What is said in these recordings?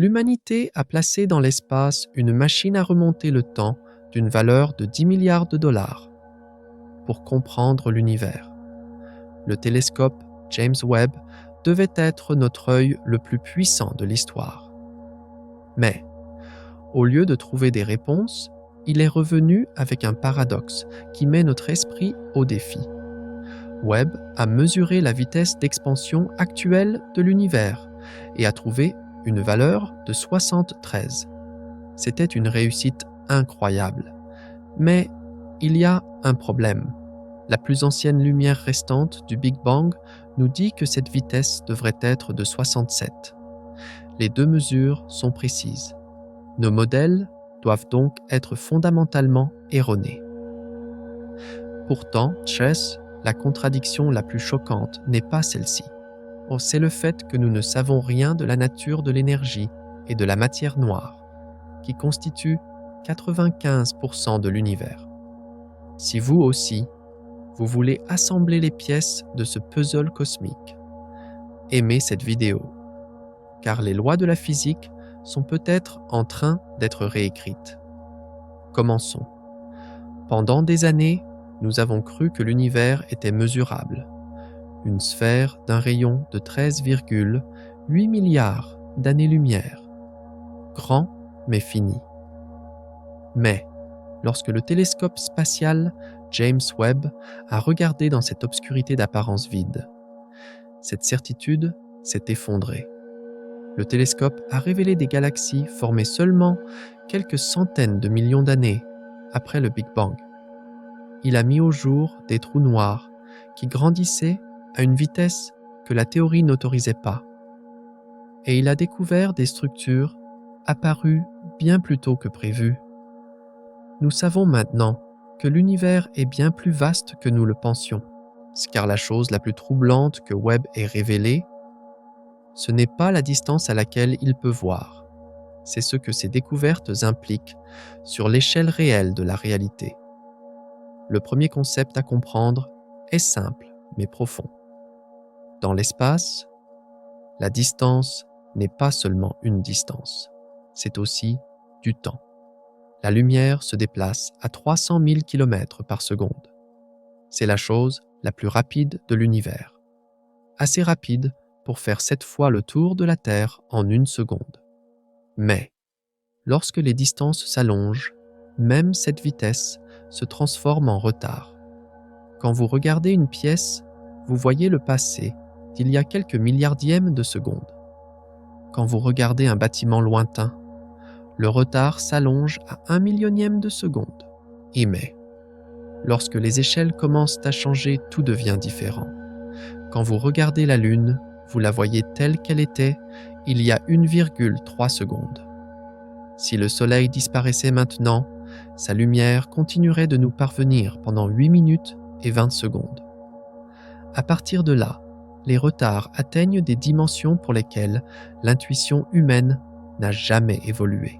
l'humanité a placé dans l'espace une machine à remonter le temps d'une valeur de 10 milliards de dollars pour comprendre l'univers. Le télescope James Webb devait être notre œil le plus puissant de l'histoire. Mais, au lieu de trouver des réponses, il est revenu avec un paradoxe qui met notre esprit au défi. Webb a mesuré la vitesse d'expansion actuelle de l'univers et a trouvé une valeur de 73. C'était une réussite incroyable. Mais il y a un problème. La plus ancienne lumière restante du Big Bang nous dit que cette vitesse devrait être de 67. Les deux mesures sont précises. Nos modèles doivent donc être fondamentalement erronés. Pourtant, Chess, la contradiction la plus choquante n'est pas celle-ci. C'est le fait que nous ne savons rien de la nature de l'énergie et de la matière noire, qui constituent 95% de l'univers. Si vous aussi, vous voulez assembler les pièces de ce puzzle cosmique, aimez cette vidéo, car les lois de la physique sont peut-être en train d'être réécrites. Commençons. Pendant des années, nous avons cru que l'univers était mesurable. Une sphère d'un rayon de 13,8 milliards d'années-lumière. Grand, mais fini. Mais, lorsque le télescope spatial James Webb a regardé dans cette obscurité d'apparence vide, cette certitude s'est effondrée. Le télescope a révélé des galaxies formées seulement quelques centaines de millions d'années après le Big Bang. Il a mis au jour des trous noirs qui grandissaient à une vitesse que la théorie n'autorisait pas. Et il a découvert des structures apparues bien plus tôt que prévu. Nous savons maintenant que l'univers est bien plus vaste que nous le pensions, car la chose la plus troublante que Webb ait révélée, ce n'est pas la distance à laquelle il peut voir, c'est ce que ces découvertes impliquent sur l'échelle réelle de la réalité. Le premier concept à comprendre est simple mais profond. Dans l'espace, la distance n'est pas seulement une distance, c'est aussi du temps. La lumière se déplace à 300 000 km par seconde. C'est la chose la plus rapide de l'univers. Assez rapide pour faire 7 fois le tour de la Terre en 1 seconde. Mais, lorsque les distances s'allongent, même cette vitesse se transforme en retard. Quand vous regardez une pièce, vous voyez le passé d'il y a quelques milliardièmes de secondes. Quand vous regardez un bâtiment lointain, le retard s'allonge à 1 millionième de seconde. Mais, lorsque les échelles commencent à changer, tout devient différent. Quand vous regardez la Lune, vous la voyez telle qu'elle était il y a 1,3 secondes. Si le Soleil disparaissait maintenant, sa lumière continuerait de nous parvenir pendant 8 minutes et 20 secondes. À partir de là, les retards atteignent des dimensions pour lesquelles l'intuition humaine n'a jamais évolué.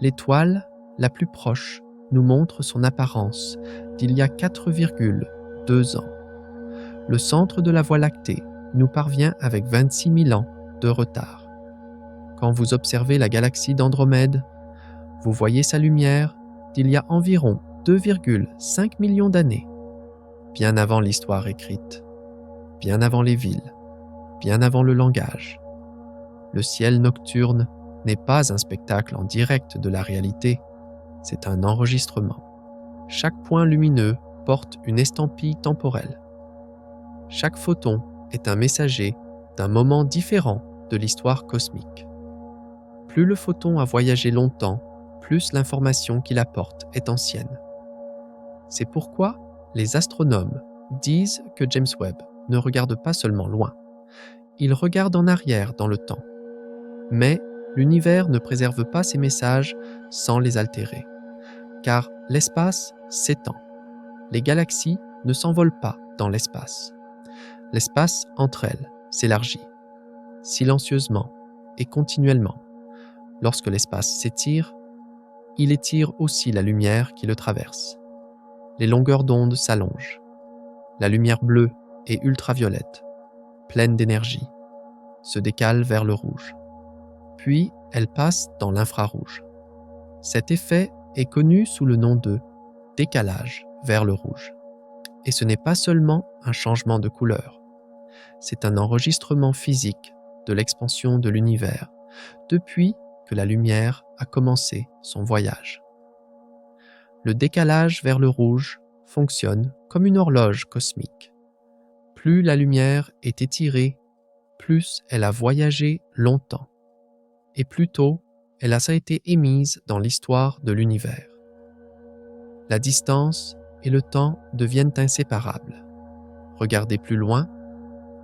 L'étoile la plus proche nous montre son apparence d'il y a 4,2 ans. Le centre de la Voie lactée nous parvient avec 26 000 ans de retard. Quand vous observez la galaxie d'Andromède, vous voyez sa lumière d'il y a environ 2,5 millions d'années, bien avant l'histoire écrite, bien avant les villes, bien avant le langage. Le ciel nocturne n'est pas un spectacle en direct de la réalité, c'est un enregistrement. Chaque point lumineux porte une estampille temporelle. Chaque photon est un messager d'un moment différent de l'histoire cosmique. Plus le photon a voyagé longtemps, plus l'information qu'il apporte est ancienne. C'est pourquoi les astronomes disent que James Webb ne regarde pas seulement loin, il regarde en arrière dans le temps. Mais l'univers ne préserve pas ses messages sans les altérer, car l'espace s'étend. Les galaxies ne s'envolent pas dans l'espace. L'espace entre elles s'élargit, silencieusement et continuellement. Lorsque l'espace s'étire, il étire aussi la lumière qui le traverse. Les longueurs d'onde s'allongent. La lumière bleue et ultraviolette, pleine d'énergie, se décale vers le rouge. puis elles passent dans l'infrarouge. Cet effet est connu sous le nom de décalage vers le rouge. Et ce n'est pas seulement un changement de couleur, c'est un enregistrement physique de l'expansion de l'univers depuis que la lumière a commencé son voyage. Le décalage vers le rouge fonctionne comme une horloge cosmique. Plus la lumière est étirée, plus elle a voyagé longtemps, et plus tôt elle a été émise dans l'histoire de l'univers. La distance et le temps deviennent inséparables. Regarder plus loin,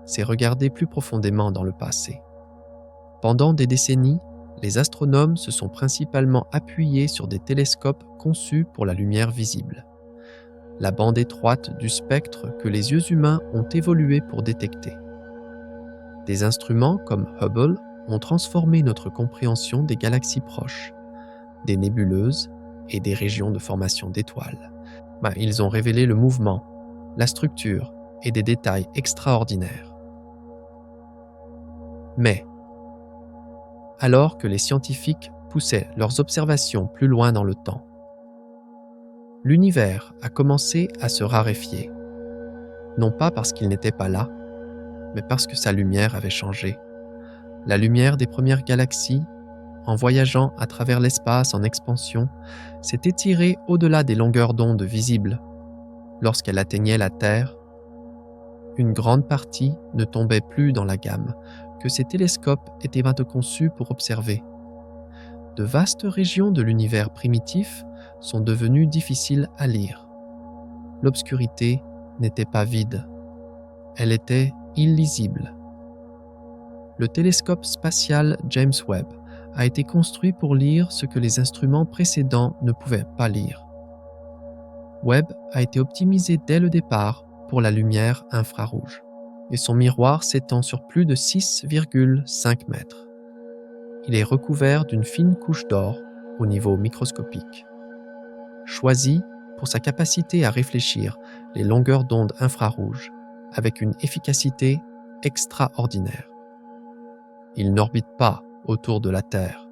c'est regarder plus profondément dans le passé. Pendant des décennies, les astronomes se sont principalement appuyés sur des télescopes conçus pour la lumière visible, la bande étroite du spectre que les yeux humains ont évolué pour détecter. Des instruments comme Hubble ont transformé notre compréhension des galaxies proches, des nébuleuses et des régions de formation d'étoiles. Ils ont révélé le mouvement, la structure et des détails extraordinaires. Mais, alors que les scientifiques poussaient leurs observations plus loin dans le temps, l'univers a commencé à se raréfier, non pas parce qu'il n'était pas là, mais parce que sa lumière avait changé. La lumière des premières galaxies, en voyageant à travers l'espace en expansion, s'est étirée au-delà des longueurs d'onde visibles. Lorsqu'elle atteignait la Terre, une grande partie ne tombait plus dans la gamme que ces télescopes étaient conçus pour observer. De vastes régions de l'univers primitif sont devenues difficiles à lire. L'obscurité n'était pas vide, elle était illisible. Le télescope spatial James Webb a été construit pour lire ce que les instruments précédents ne pouvaient pas lire. Webb a été optimisé dès le départ pour la lumière infrarouge, et son miroir s'étend sur plus de 6,5 mètres. Il est recouvert d'une fine couche d'or au niveau microscopique. Choisi pour sa capacité à réfléchir les longueurs d'onde infrarouges avec une efficacité extraordinaire. Il n'orbite pas autour de la Terre.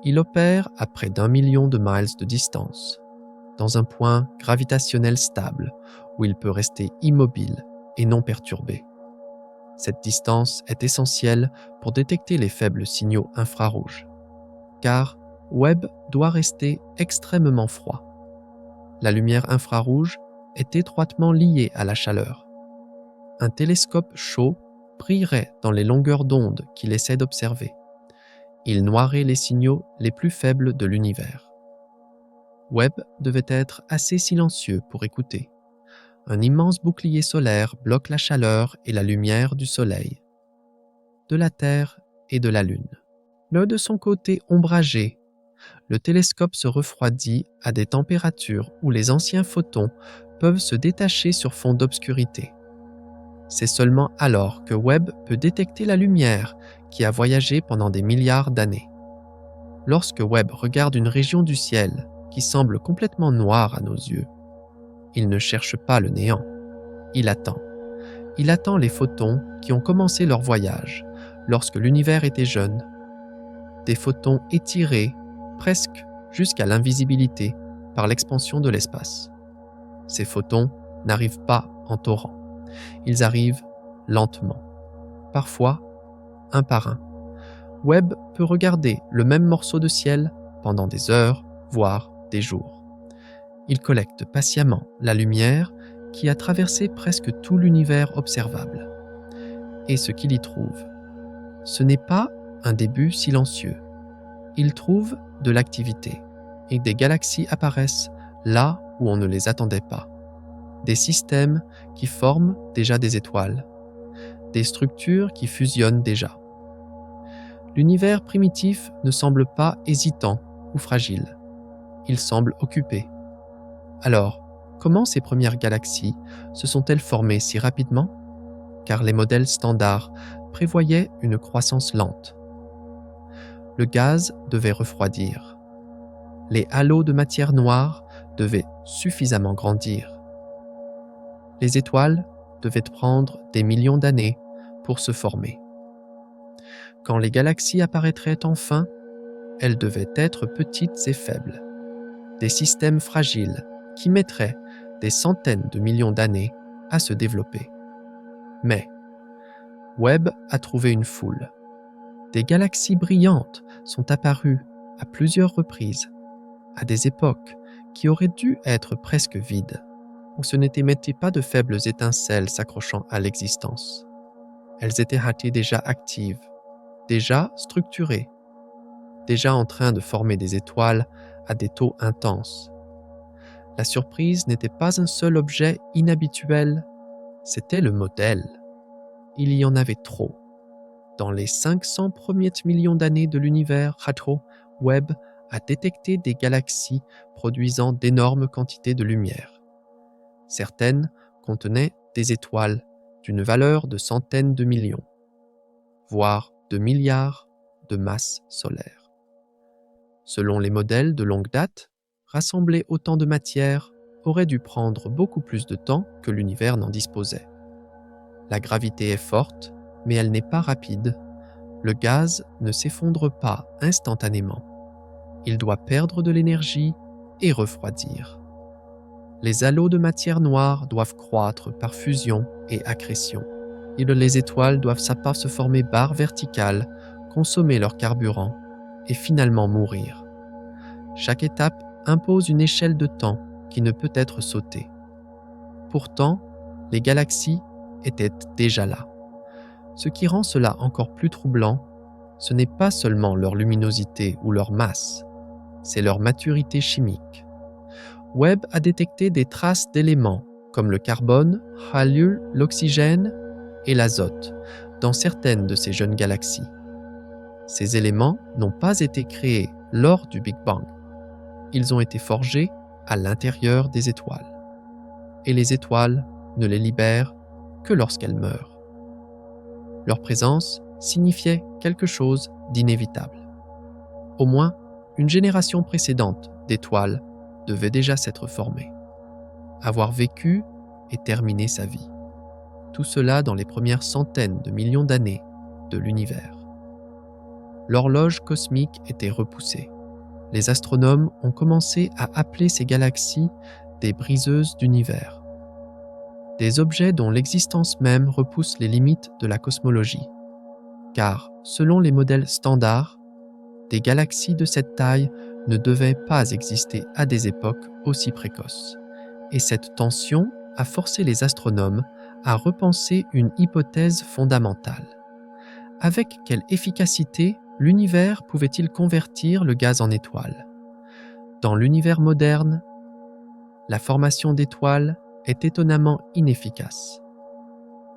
Il opère à près d'1 million de miles de distance, dans un point gravitationnel stable où il peut rester immobile et non perturbé. Cette distance est essentielle pour détecter les faibles signaux infrarouges, car Webb doit rester extrêmement froid. La lumière infrarouge est étroitement liée à la chaleur. Un télescope chaud brillerait dans les longueurs d'onde qu'il essaie d'observer. Il noirait les signaux les plus faibles de l'univers. Webb devait être assez silencieux pour écouter. Un immense bouclier solaire bloque la chaleur et la lumière du Soleil, de la Terre et de la Lune. Mais de son côté ombragé, le télescope se refroidit à des températures où les anciens photons peuvent se détacher sur fond d'obscurité. C'est seulement alors que Webb peut détecter la lumière qui a voyagé pendant des milliards d'années. Lorsque Webb regarde une région du ciel qui semble complètement noire à nos yeux, il ne cherche pas le néant, il attend. Il attend les photons qui ont commencé leur voyage lorsque l'univers était jeune. Des photons étirés presque jusqu'à l'invisibilité par l'expansion de l'espace. Ces photons n'arrivent pas en torrent. Ils arrivent lentement, parfois un par un. Webb peut regarder le même morceau de ciel pendant des heures, voire des jours. Il collecte patiemment la lumière qui a traversé presque tout l'univers observable. Et ce qu'il y trouve, ce n'est pas un début silencieux. Il trouve de l'activité et des galaxies apparaissent là où on ne les attendait pas. Des systèmes qui forment déjà des étoiles, des structures qui fusionnent déjà. L'univers primitif ne semble pas hésitant ou fragile. Il semble occupé. Alors, comment ces premières galaxies se sont-elles formées si rapidement? Car les modèles standards prévoyaient une croissance lente. Le gaz devait refroidir. Les halos de matière noire devaient suffisamment grandir. Les étoiles devaient prendre des millions d'années pour se former. Quand les galaxies apparaîtraient enfin, elles devaient être petites et faibles, des systèmes fragiles qui mettraient des centaines de millions d'années à se développer. Mais Webb a trouvé une foule. Des galaxies brillantes sont apparues à plusieurs reprises, à des époques qui auraient dû être presque vides, où ce n'étaient pas de faibles étincelles s'accrochant à l'existence. Elles étaient déjà actives, déjà structurées, déjà en train de former des étoiles à des taux intenses. La surprise n'était pas un seul objet inhabituel, c'était le modèle. Il y en avait trop. Dans les 500 premiers millions d'années de l'univers, Webb a détecté des galaxies produisant d'énormes quantités de lumière. Certaines contenaient des étoiles d'une valeur de centaines de millions, voire de milliards de masses solaires. Selon les modèles de longue date, rassembler autant de matière aurait dû prendre beaucoup plus de temps que l'univers n'en disposait. La gravité est forte, mais elle n'est pas rapide. Le gaz ne s'effondre pas instantanément. Il doit perdre de l'énergie et refroidir. Les halos de matière noire doivent croître par fusion et accrétion. Et les étoiles doivent se former barres verticales, consommer leur carburant et finalement mourir. Chaque étape impose une échelle de temps qui ne peut être sautée. Pourtant, les galaxies étaient déjà là. Ce qui rend cela encore plus troublant, ce n'est pas seulement leur luminosité ou leur masse, c'est leur maturité chimique. Webb a détecté des traces d'éléments comme le carbone, l'oxygène et l'azote dans certaines de ces jeunes galaxies. Ces éléments n'ont pas été créés lors du Big Bang. Ils ont été forgés à l'intérieur des étoiles. Et les étoiles ne les libèrent que lorsqu'elles meurent. Leur présence signifiait quelque chose d'inévitable. Au moins, une génération précédente d'étoiles devait déjà s'être formée, avoir vécu et terminé sa vie. Tout cela dans les premières centaines de millions d'années de l'univers. L'horloge cosmique était repoussée. Les astronomes ont commencé à appeler ces galaxies des briseuses d'univers. Des objets dont l'existence même repousse les limites de la cosmologie. Car, selon les modèles standards, des galaxies de cette taille ne devaient pas exister à des époques aussi précoces. Et cette tension a forcé les astronomes à repenser une hypothèse fondamentale. Avec quelle efficacité l'univers pouvait-il convertir le gaz en étoile ? Dans l'univers moderne, la formation d'étoiles est étonnamment inefficace.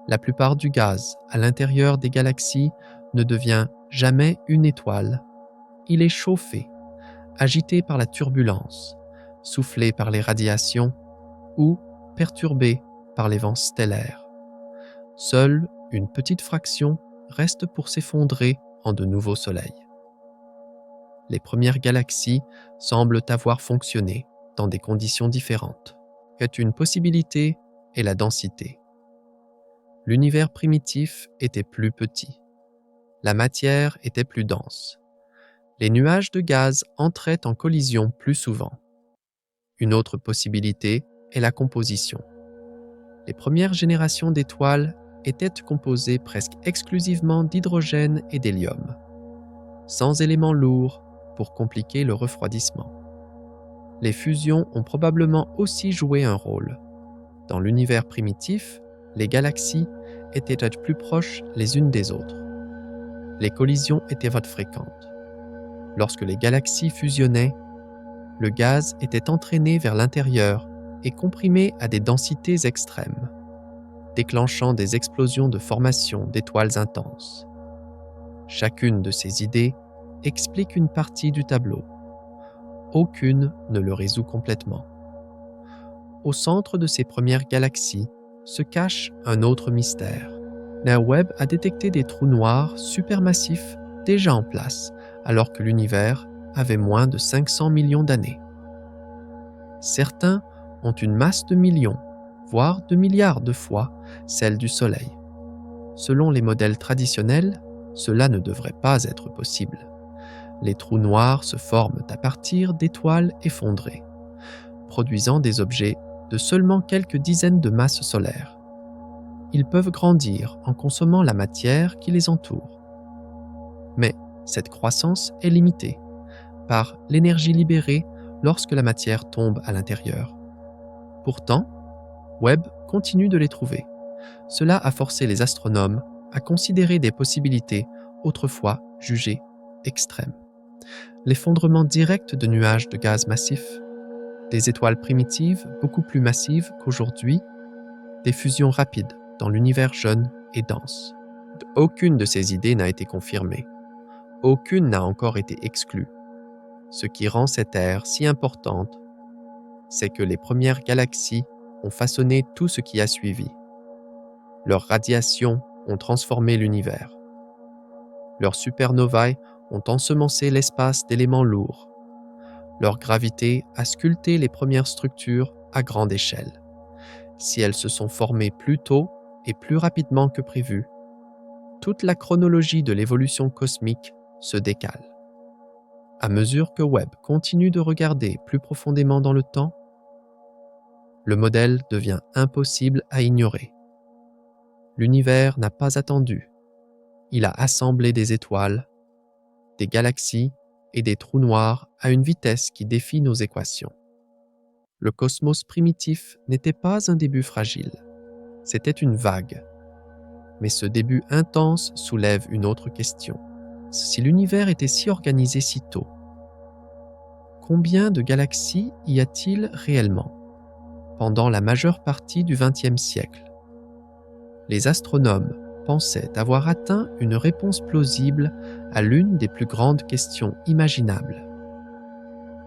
La plupart du gaz à l'intérieur des galaxies ne devient jamais une étoile. Il est chauffé, agité par la turbulence, soufflé par les radiations ou perturbé par les vents stellaires. Seule une petite fraction reste pour s'effondrer en de nouveaux soleils. Les premières galaxies semblent avoir fonctionné dans des conditions différentes. Une possibilité est la densité. L'univers primitif était plus petit. La matière était plus dense. Les nuages de gaz entraient en collision plus souvent. Une autre possibilité est la composition. Les premières générations d'étoiles étaient composées presque exclusivement d'hydrogène et d'hélium, sans éléments lourds pour compliquer le refroidissement. Les fusions ont probablement aussi joué un rôle. Dans l'univers primitif, les galaxies étaient plus proches les unes des autres. Les collisions étaient fréquentes. Lorsque les galaxies fusionnaient, le gaz était entraîné vers l'intérieur et comprimé à des densités extrêmes, déclenchant des explosions de formation d'étoiles intenses. Chacune de ces idées explique une partie du tableau. Aucune ne le résout complètement. Au centre de ces premières galaxies se cache un autre mystère. Webb a détecté des trous noirs supermassifs déjà en place, alors que l'univers avait moins de 500 millions d'années. Certains ont une masse de millions, voire de milliards de fois celle du Soleil. Selon les modèles traditionnels, cela ne devrait pas être possible. Les trous noirs se forment à partir d'étoiles effondrées, produisant des objets de seulement quelques dizaines de masses solaires. Ils peuvent grandir en consommant la matière qui les entoure. Mais cette croissance est limitée par l'énergie libérée lorsque la matière tombe à l'intérieur. Pourtant, Webb continue de les trouver. Cela a forcé les astronomes à considérer des possibilités autrefois jugées extrêmes. L'effondrement direct de nuages de gaz massifs, des étoiles primitives beaucoup plus massives qu'aujourd'hui, des fusions rapides dans l'univers jeune et dense. Aucune de ces idées n'a été confirmée. Aucune n'a encore été exclue. Ce qui rend cette ère si importante, c'est que les premières galaxies ont façonné tout ce qui a suivi. Leurs radiations ont transformé l'univers. Leurs supernovae ont ensemencé l'espace d'éléments lourds. Leur gravité a sculpté les premières structures à grande échelle. Si elles se sont formées plus tôt et plus rapidement que prévu, toute la chronologie de l'évolution cosmique se décale. À mesure que Webb continue de regarder plus profondément dans le temps, le modèle devient impossible à ignorer. L'univers n'a pas attendu. Il a assemblé des étoiles, des galaxies et des trous noirs à une vitesse qui défie nos équations. Le cosmos primitif n'était pas un début fragile, c'était une vague. Mais ce début intense soulève une autre question. Si l'univers était si organisé si tôt, combien de galaxies y a-t-il réellement pendant la majeure partie du XXe siècle? Les astronomes pensaient avoir atteint une réponse plausible à l'une des plus grandes questions imaginables.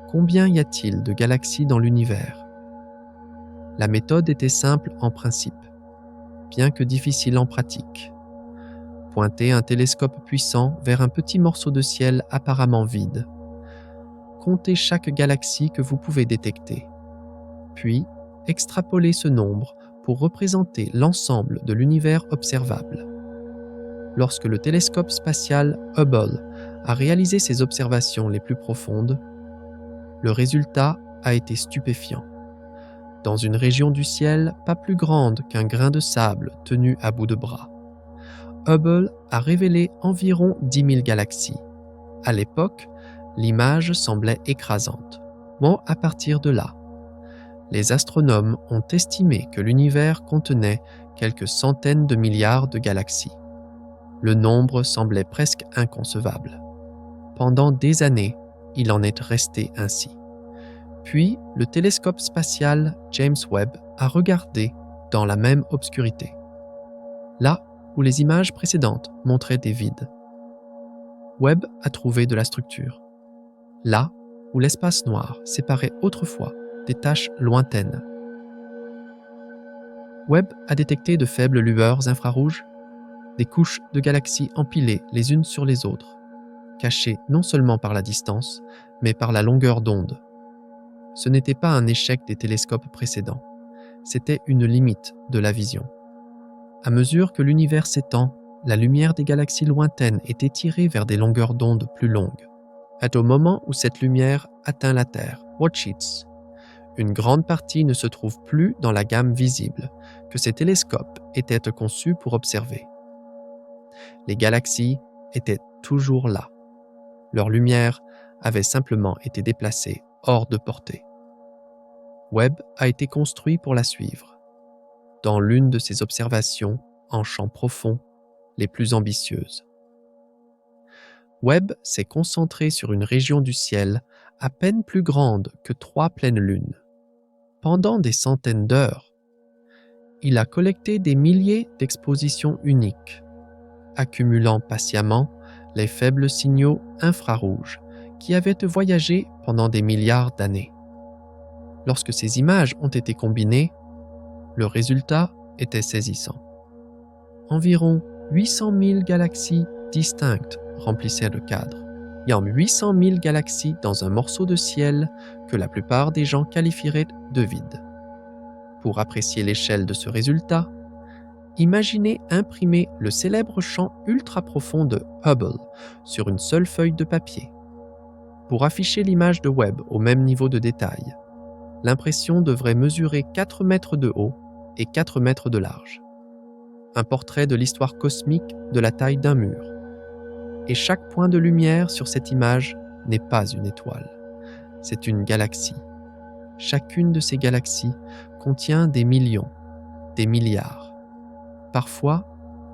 Combien y a-t-il de galaxies dans l'univers? La méthode était simple en principe, bien que difficile en pratique. Pointez un télescope puissant vers un petit morceau de ciel apparemment vide. Comptez chaque galaxie que vous pouvez détecter. Puis, extrapolez ce nombre pour représenter l'ensemble de l'univers observable. Lorsque le télescope spatial Hubble a réalisé ses observations les plus profondes, le résultat a été stupéfiant. Dans une région du ciel pas plus grande qu'un grain de sable tenu à bout de bras, Hubble a révélé environ 10 000 galaxies. À l'époque, l'image semblait écrasante. Bon, à partir de là, les astronomes ont estimé que l'univers contenait quelques centaines de milliards de galaxies. Le nombre semblait presque inconcevable. Pendant des années, il en est resté ainsi. Puis, le télescope spatial James Webb a regardé dans la même obscurité, là où les images précédentes montraient des vides. Webb a trouvé de la structure, là où l'espace noir séparait autrefois des taches lointaines. Webb a détecté de faibles lueurs infrarouges, des couches de galaxies empilées les unes sur les autres, cachées non seulement par la distance, mais par la longueur d'onde. Ce n'était pas un échec des télescopes précédents, c'était une limite de la vision. À mesure que l'univers s'étend, la lumière des galaxies lointaines est étirée vers des longueurs d'onde plus longues. Au moment où cette lumière atteint la Terre, watch it, une grande partie ne se trouve plus dans la gamme visible que ces télescopes étaient conçus pour observer. Les galaxies étaient toujours là. Leur lumière avait simplement été déplacée hors de portée. Webb a été construit pour la suivre, dans l'une de ses observations en champs profonds les plus ambitieuses. Webb s'est concentré sur une région du ciel à peine plus grande que 3 pleines lunes. Pendant des centaines d'heures, il a collecté des milliers d'expositions uniques, accumulant patiemment les faibles signaux infrarouges qui avaient voyagé pendant des milliards d'années. Lorsque ces images ont été combinées, le résultat était saisissant. Environ 800 000 galaxies distinctes remplissaient le cadre. Il y a 800 000 galaxies dans un morceau de ciel que la plupart des gens qualifieraient de vide. Pour apprécier l'échelle de ce résultat, Imaginez imprimer le célèbre champ ultra profond de Hubble sur une seule feuille de papier. Pour afficher l'image de Webb au même niveau de détail, l'impression devrait mesurer 4 mètres de haut et 4 mètres de large. Un portrait de l'histoire cosmique de la taille d'un mur. Et chaque point de lumière sur cette image n'est pas une étoile, c'est une galaxie. Chacune de ces galaxies contient des millions, des milliards, parfois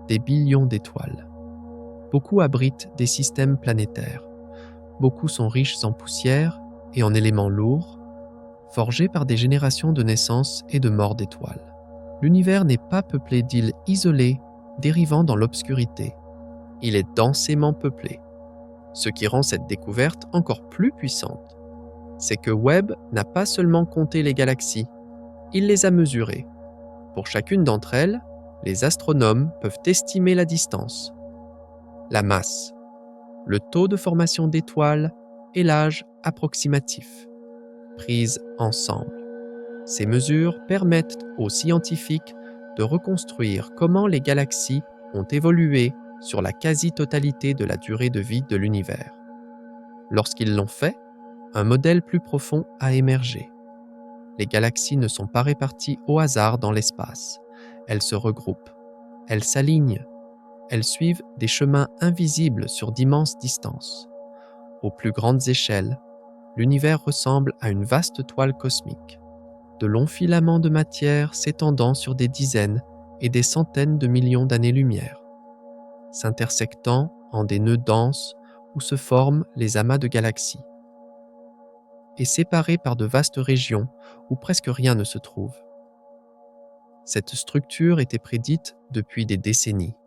des billions d'étoiles. Beaucoup abritent des systèmes planétaires. Beaucoup sont riches en poussière et en éléments lourds, forgés par des générations de naissances et de morts d'étoiles. L'univers n'est pas peuplé d'îles isolées, dérivant dans l'obscurité. Il est densément peuplé. Ce qui rend cette découverte encore plus puissante, c'est que Webb n'a pas seulement compté les galaxies, il les a mesurées. Pour chacune d'entre elles, les astronomes peuvent estimer la distance, la masse, le taux de formation d'étoiles et l'âge approximatif. Prises ensemble, ces mesures permettent aux scientifiques de reconstruire comment les galaxies ont évolué sur la quasi-totalité de la durée de vie de l'univers. Lorsqu'ils l'ont fait, un modèle plus profond a émergé. Les galaxies ne sont pas réparties au hasard dans l'espace. Elles se regroupent, elles s'alignent, elles suivent des chemins invisibles sur d'immenses distances. Aux plus grandes échelles, l'univers ressemble à une vaste toile cosmique. De longs filaments de matière s'étendant sur des dizaines et des centaines de millions d'années-lumière, s'intersectant en des nœuds denses où se forment les amas de galaxies, et séparés par de vastes régions où presque rien ne se trouve. Cette structure était prédite depuis des décennies.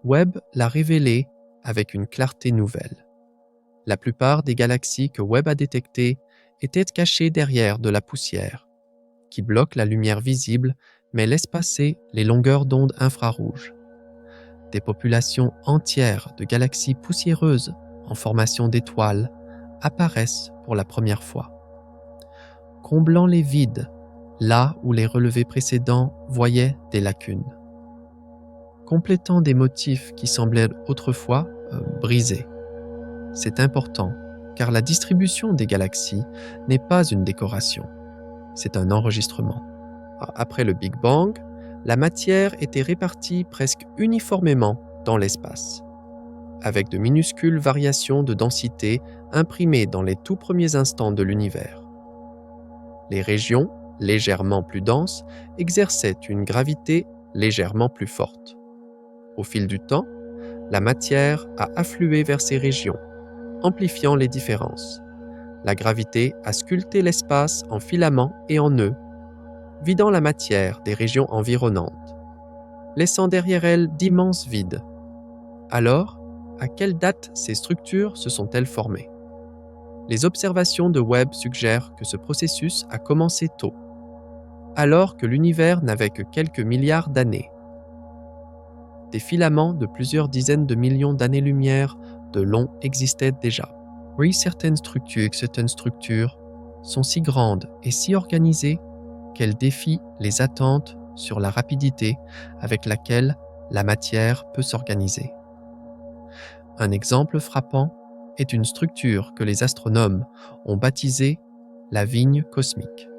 Webb l'a révélée avec une clarté nouvelle. La plupart des galaxies que Webb a détectées étaient cachées derrière de la poussière, qui bloque la lumière visible mais laisse passer les longueurs d'onde infrarouges. Des populations entières de galaxies poussiéreuses en formation d'étoiles apparaissent pour la première fois, comblant les vides là où les relevés précédents voyaient des lacunes, complétant des motifs qui semblaient autrefois brisés. C'est important car la distribution des galaxies n'est pas une décoration, c'est un enregistrement. Après le Big Bang, la matière était répartie presque uniformément dans l'espace, avec de minuscules variations de densité imprimées dans les tout premiers instants de l'univers. Les régions, légèrement plus denses, exerçaient une gravité légèrement plus forte. Au fil du temps, la matière a afflué vers ces régions, amplifiant les différences. La gravité a sculpté l'espace en filaments et en nœuds, vidant la matière des régions environnantes, laissant derrière elles d'immenses vides. Alors, à quelle date ces structures se sont-elles formées? Les observations de Webb suggèrent que ce processus a commencé tôt, alors que l'univers n'avait que quelques milliards d'années. Des filaments de plusieurs dizaines de millions d'années-lumière de long existaient déjà. Oui, certaines structures sont si grandes et si organisées qu'elles défient les attentes sur la rapidité avec laquelle la matière peut s'organiser. Un exemple frappant est une structure que les astronomes ont baptisée la vigne cosmique.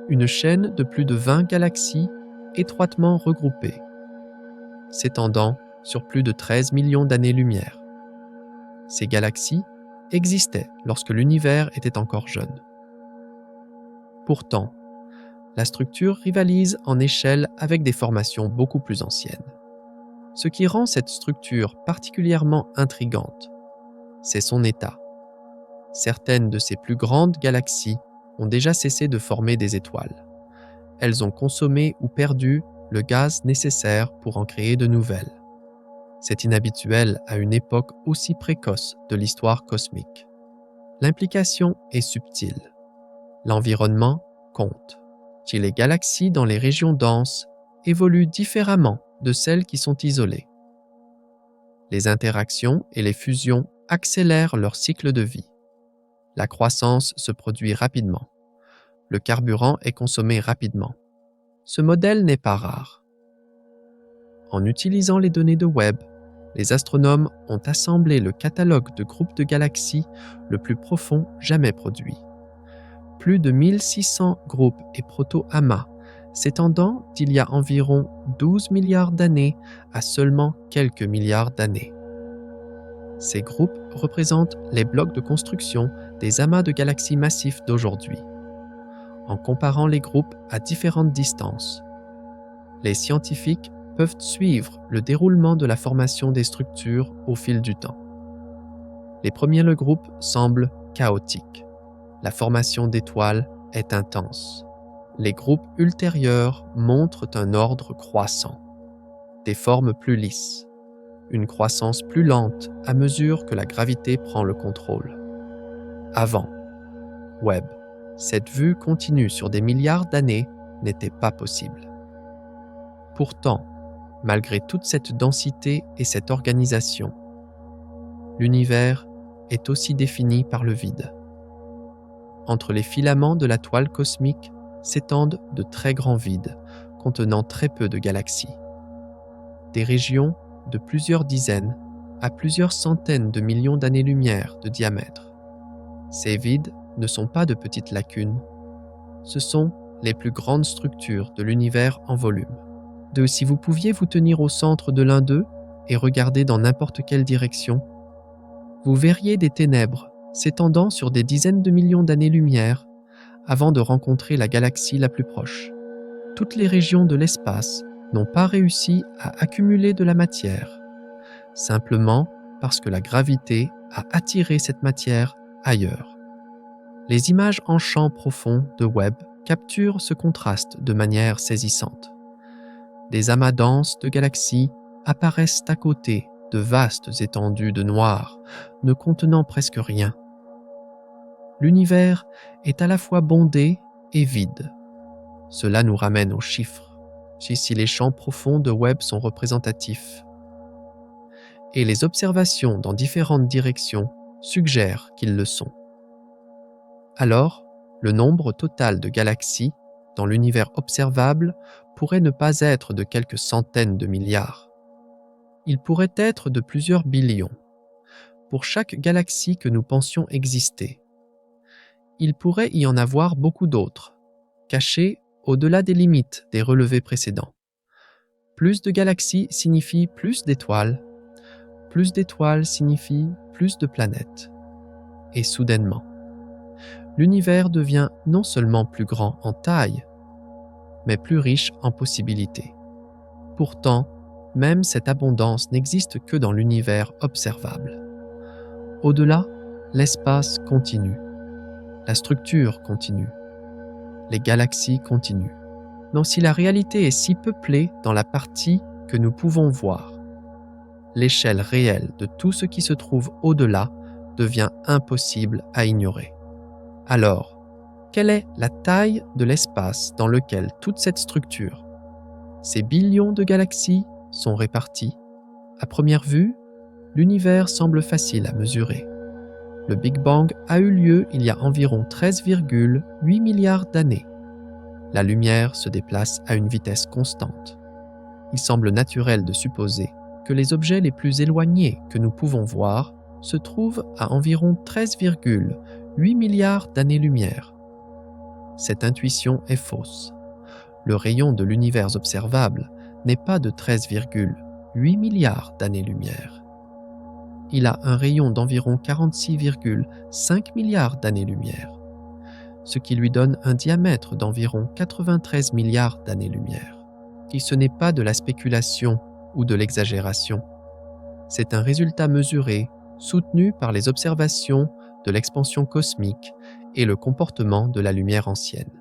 Une chaîne de plus de 20 galaxies étroitement regroupées, s'étendant sur plus de 13 millions d'années-lumière. Ces galaxies existaient lorsque l'univers était encore jeune. Pourtant, la structure rivalise en échelle avec des formations beaucoup plus anciennes. Ce qui rend cette structure particulièrement intrigante, c'est son état. Certaines de ces plus grandes galaxies ont déjà cessé de former des étoiles. Elles ont consommé ou perdu le gaz nécessaire pour en créer de nouvelles. C'est inhabituel à une époque aussi précoce de l'histoire cosmique. L'implication est subtile. L'environnement compte. Si les galaxies dans les régions denses évoluent différemment de celles qui sont isolées. Les interactions et les fusions accélèrent leur cycle de vie. La croissance se produit rapidement. Le carburant est consommé rapidement. Ce modèle n'est pas rare. En utilisant les données de Webb, les astronomes ont assemblé le catalogue de groupes de galaxies le plus profond jamais produit. Plus de 1600 groupes et proto-amas, s'étendant d'il y a environ 12 milliards d'années à seulement quelques milliards d'années. Ces groupes représentent les blocs de construction des amas de galaxies massifs d'aujourd'hui. En comparant les groupes à différentes distances, les scientifiques peuvent suivre le déroulement de la formation des structures au fil du temps. Les premiers groupes semblent chaotiques. La formation d'étoiles est intense. Les groupes ultérieurs montrent un ordre croissant, des formes plus lisses, une croissance plus lente à mesure que la gravité prend le contrôle. Avant Webb, cette vue continue sur des milliards d'années n'était pas possible. Pourtant, malgré toute cette densité et cette organisation, l'univers est aussi défini par le vide. Entre les filaments de la toile cosmique s'étendent de très grands vides contenant très peu de galaxies. Des régions de plusieurs dizaines à plusieurs centaines de millions d'années-lumière de diamètre. Ces vides ne sont pas de petites lacunes, ce sont les plus grandes structures de l'univers en volume. Si vous pouviez vous tenir au centre de l'un d'eux et regarder dans n'importe quelle direction, vous verriez des ténèbres s'étendant sur des dizaines de millions d'années-lumière avant de rencontrer la galaxie la plus proche. Toutes les régions de l'espace n'ont pas réussi à accumuler de la matière, simplement parce que la gravité a attiré cette matière ailleurs. Les images en champ profond de Webb capturent ce contraste de manière saisissante. Des amas denses de galaxies apparaissent à côté de vastes étendues de noir, ne contenant presque rien. L'univers est à la fois bondé et vide. Cela nous ramène aux chiffres, si les champs profonds de Webb sont représentatifs. Et les observations dans différentes directions suggèrent qu'ils le sont. Alors, le nombre total de galaxies dans l'univers observable pourrait ne pas être de quelques centaines de milliards. Il pourrait être de plusieurs billions. Pour chaque galaxie que nous pensions exister, il pourrait y en avoir beaucoup d'autres, cachées au-delà des limites des relevés précédents. Plus de galaxies signifie plus d'étoiles signifie plus de planètes. Et soudainement, l'univers devient non seulement plus grand en taille, mais plus riche en possibilités. Pourtant, même cette abondance n'existe que dans l'univers observable. Au-delà, l'espace continue, la structure continue, les galaxies continuent. Donc si la réalité est si peuplée dans la partie que nous pouvons voir, l'échelle réelle de tout ce qui se trouve au-delà devient impossible à ignorer. Alors, quelle est la taille de l'espace dans lequel toute cette structure, ces billions de galaxies, sont réparties? À première vue, l'univers semble facile à mesurer. Le Big Bang a eu lieu il y a environ 13,8 milliards d'années. La lumière se déplace à une vitesse constante. Il semble naturel de supposer que les objets les plus éloignés que nous pouvons voir se trouvent à environ 13,8 milliards d'années-lumière. Cette intuition est fausse. Le rayon de l'univers observable n'est pas de 13,8 milliards d'années-lumière. Il a un rayon d'environ 46,5 milliards d'années-lumière, ce qui lui donne un diamètre d'environ 93 milliards d'années-lumière. Et ce n'est pas de la spéculation ou de l'exagération. C'est un résultat mesuré, soutenu par les observations de l'expansion cosmique et le comportement de la lumière ancienne.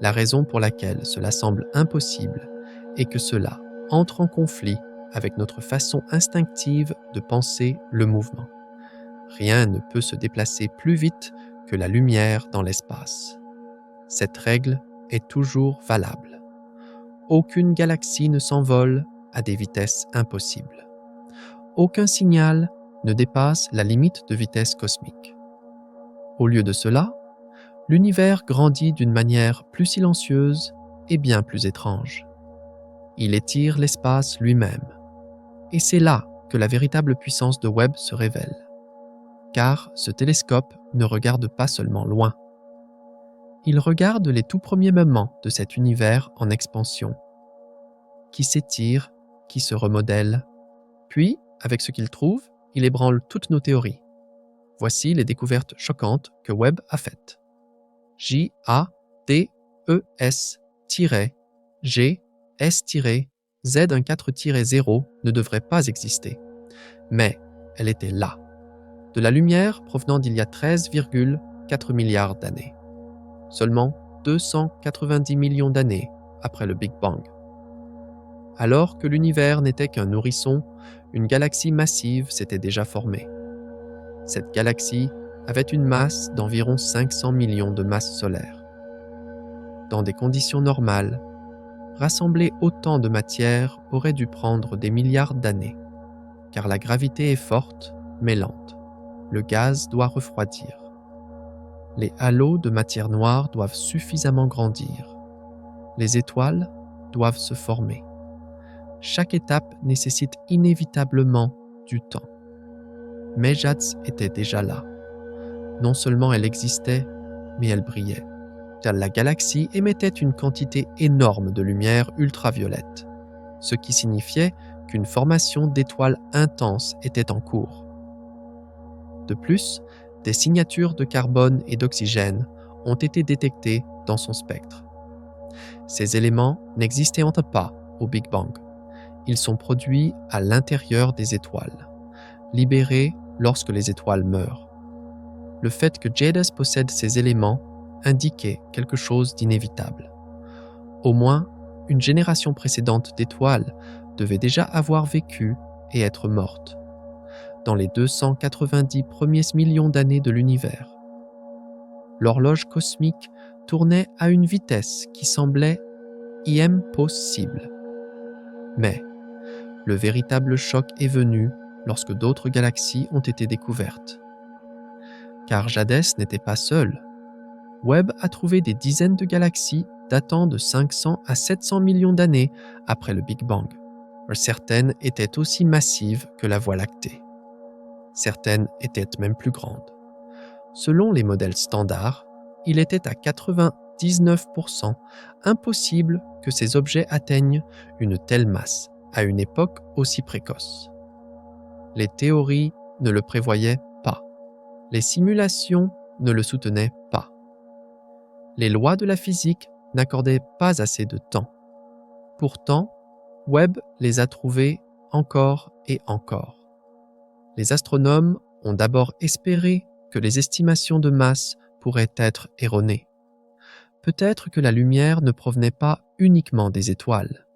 La raison pour laquelle cela semble impossible est que cela entre en conflit avec notre façon instinctive de penser le mouvement. Rien ne peut se déplacer plus vite que la lumière dans l'espace. Cette règle est toujours valable. Aucune galaxie ne s'envole à des vitesses impossibles. Aucun signal ne dépasse la limite de vitesse cosmique. Au lieu de cela, l'univers grandit d'une manière plus silencieuse et bien plus étrange. Il étire l'espace lui-même. Et c'est là que la véritable puissance de Webb se révèle. Car ce télescope ne regarde pas seulement loin. Il regarde les tout premiers moments de cet univers en expansion, qui s'étire, qui se remodèle, puis, avec ce qu'il trouve, il ébranle toutes nos théories. Voici les découvertes choquantes que Webb a faites. JADES-G-S-Z14-0 ne devrait pas exister. Mais elle était là, de la lumière provenant d'il y a 13,4 milliards d'années. Seulement 290 millions d'années après le Big Bang. Alors que l'univers n'était qu'un nourrisson, une galaxie massive s'était déjà formée. Cette galaxie avait une masse d'environ 500 millions de masses solaires. Dans des conditions normales, rassembler autant de matière aurait dû prendre des milliards d'années, car la gravité est forte mais lente. Le gaz doit refroidir. Les halos de matière noire doivent suffisamment grandir. Les étoiles doivent se former. Chaque étape nécessite inévitablement du temps. Mais JADES était déjà là. Non seulement elle existait, mais elle brillait. Car la galaxie émettait une quantité énorme de lumière ultraviolette, ce qui signifiait qu'une formation d'étoiles intenses était en cours. De plus, des signatures de carbone et d'oxygène ont été détectées dans son spectre. Ces éléments n'existaient pas au Big Bang. Ils sont produits à l'intérieur des étoiles, libérés lorsque les étoiles meurent. Le fait que JADES possède ces éléments indiquait quelque chose d'inévitable. Au moins, une génération précédente d'étoiles devait déjà avoir vécu et être morte, dans les 290 premiers millions d'années de l'univers. L'horloge cosmique tournait à une vitesse qui semblait impossible. Mais le véritable choc est venu lorsque d'autres galaxies ont été découvertes. Car JADES n'était pas seul. Webb a trouvé des dizaines de galaxies datant de 500 à 700 millions d'années après le Big Bang. Certaines étaient aussi massives que la Voie lactée. Certaines étaient même plus grandes. Selon les modèles standards, il était à 99% impossible que ces objets atteignent une telle masse à une époque aussi précoce. Les théories ne le prévoyaient pas. Les simulations ne le soutenaient pas. Les lois de la physique n'accordaient pas assez de temps. Pourtant, Webb les a trouvées encore et encore. Les astronomes ont d'abord espéré que les estimations de masse pourraient être erronées. Peut-être que la lumière ne provenait pas uniquement des étoiles.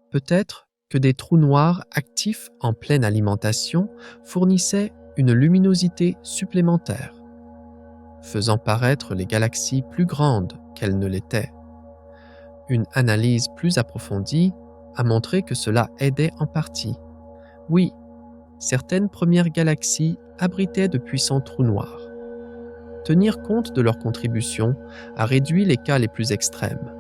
Peut-être que des trous noirs actifs en pleine alimentation fournissaient une luminosité supplémentaire, faisant paraître les galaxies plus grandes qu'elles ne l'étaient. Une analyse plus approfondie a montré que cela aidait en partie. Oui, certaines premières galaxies abritaient de puissants trous noirs. Tenir compte de leur contribution a réduit les cas les plus extrêmes.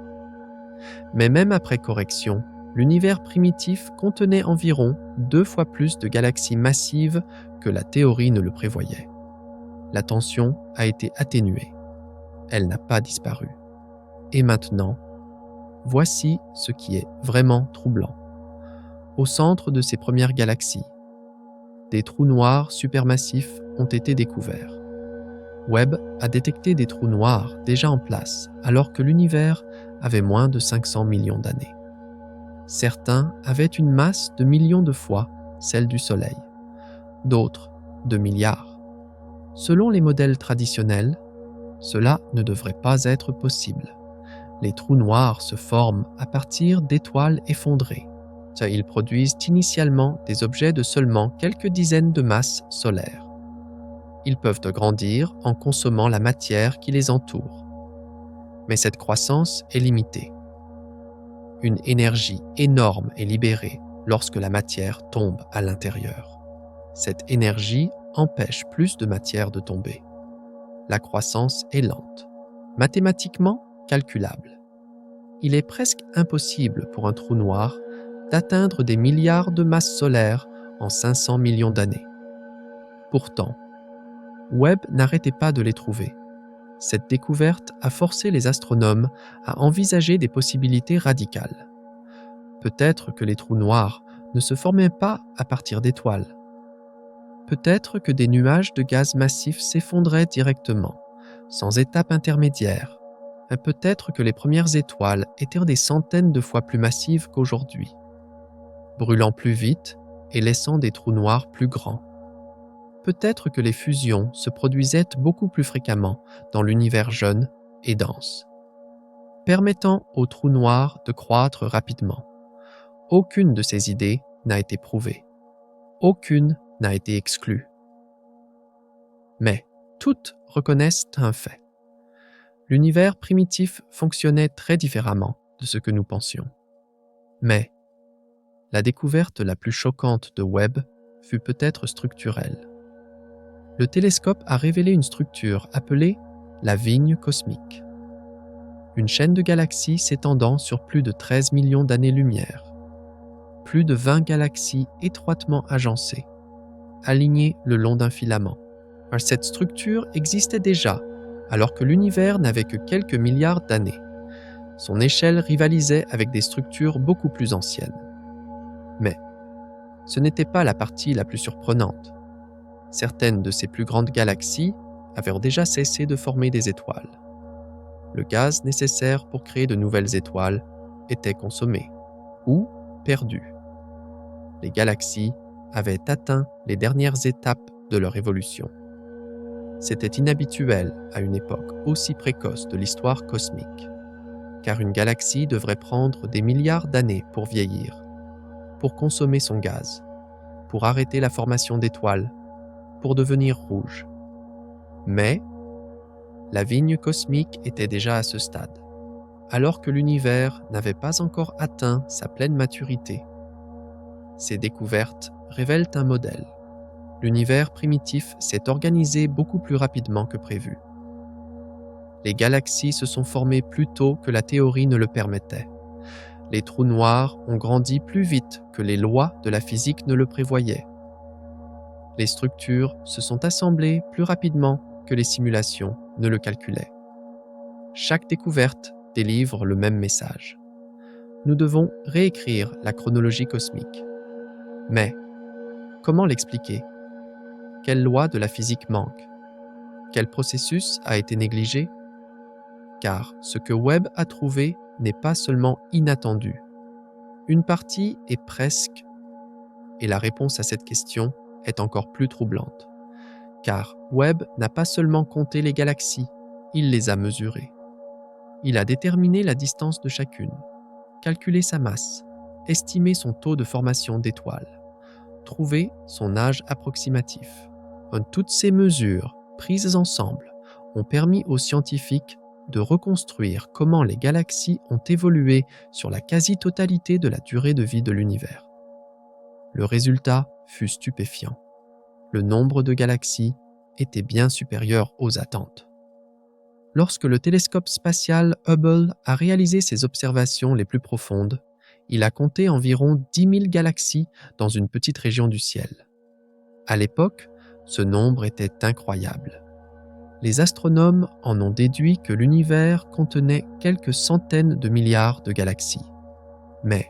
Mais même après correction, l'univers primitif contenait environ 2 fois plus de galaxies massives que la théorie ne le prévoyait. La tension a été atténuée. Elle n'a pas disparu. Et maintenant, voici ce qui est vraiment troublant. Au centre de ces premières galaxies, des trous noirs supermassifs ont été découverts. Webb a détecté des trous noirs déjà en place alors que l'univers avait moins de 500 millions d'années. Certains avaient une masse de millions de fois celle du Soleil, d'autres de milliards. Selon les modèles traditionnels, cela ne devrait pas être possible. Les trous noirs se forment à partir d'étoiles effondrées. Ils produisent initialement des objets de seulement quelques dizaines de masses solaires. Ils peuvent grandir en consommant la matière qui les entoure. Mais cette croissance est limitée. Une énergie énorme est libérée lorsque la matière tombe à l'intérieur. Cette énergie empêche plus de matière de tomber. La croissance est lente, mathématiquement calculable. il est presque impossible pour un trou noir d'atteindre des milliards de masses solaires en 500 millions d'années. Pourtant, Webb n'arrêtait pas de les trouver. Cette découverte a forcé les astronomes à envisager des possibilités radicales. Peut-être que les trous noirs ne se formaient pas à partir d'étoiles. Peut-être que des nuages de gaz massif s'effondraient directement, sans étape intermédiaire. Peut-être que les premières étoiles étaient des centaines de fois plus massives qu'aujourd'hui, brûlant plus vite et laissant des trous noirs plus grands. Peut-être que les fusions se produisaient beaucoup plus fréquemment dans l'univers jeune et dense, permettant aux trous noirs de croître rapidement. Aucune de ces idées n'a été prouvée. Aucune n'a été exclue. Mais toutes reconnaissent un fait. L'univers primitif fonctionnait très différemment de ce que nous pensions. Mais la découverte la plus choquante de Webb fut peut-être structurelle. Le télescope a révélé une structure appelée la vigne cosmique. Une chaîne de galaxies s'étendant sur plus de 13 millions d'années-lumière. Plus de 20 galaxies étroitement agencées, alignées le long d'un filament. Cette structure existait déjà, alors que l'univers n'avait que quelques milliards d'années. Son échelle rivalisait avec des structures beaucoup plus anciennes. Mais ce n'était pas la partie la plus surprenante. Certaines de ces plus grandes galaxies avaient déjà cessé de former des étoiles. Le gaz nécessaire pour créer de nouvelles étoiles était consommé ou perdu. Les galaxies avaient atteint les dernières étapes de leur évolution. C'était inhabituel à une époque aussi précoce de l'histoire cosmique, car une galaxie devrait prendre des milliards d'années pour vieillir, pour consommer son gaz, pour arrêter la formation d'étoiles, pour devenir rouge. Mais la vigne cosmique était déjà à ce stade, alors que l'univers n'avait pas encore atteint sa pleine maturité. Ces découvertes révèlent un modèle. L'univers primitif s'est organisé beaucoup plus rapidement que prévu. Les galaxies se sont formées plus tôt que la théorie ne le permettait. Les trous noirs ont grandi plus vite que les lois de la physique ne le prévoyaient. Les structures se sont assemblées plus rapidement que les simulations ne le calculaient. Chaque découverte délivre le même message. Nous devons réécrire la chronologie cosmique. Mais comment l'expliquer ? Quelle loi de la physique manque ? Quel processus a été négligé ? Car ce que Webb a trouvé n'est pas seulement inattendu. Une partie est presque, et la réponse à cette question est encore plus troublante. Car Webb n'a pas seulement compté les galaxies, il les a mesurées. Il a déterminé la distance de chacune, calculé sa masse, estimé son taux de formation d'étoiles, trouvé son âge approximatif. Toutes ces mesures, prises ensemble, ont permis aux scientifiques de reconstruire comment les galaxies ont évolué sur la quasi-totalité de la durée de vie de l'univers. Le résultat fut stupéfiant. Le nombre de galaxies était bien supérieur aux attentes. Lorsque le télescope spatial Hubble a réalisé ses observations les plus profondes, il a compté environ 10 000 galaxies dans une petite région du ciel. À l'époque, ce nombre était incroyable. Les astronomes en ont déduit que l'univers contenait quelques centaines de milliards de galaxies. Mais,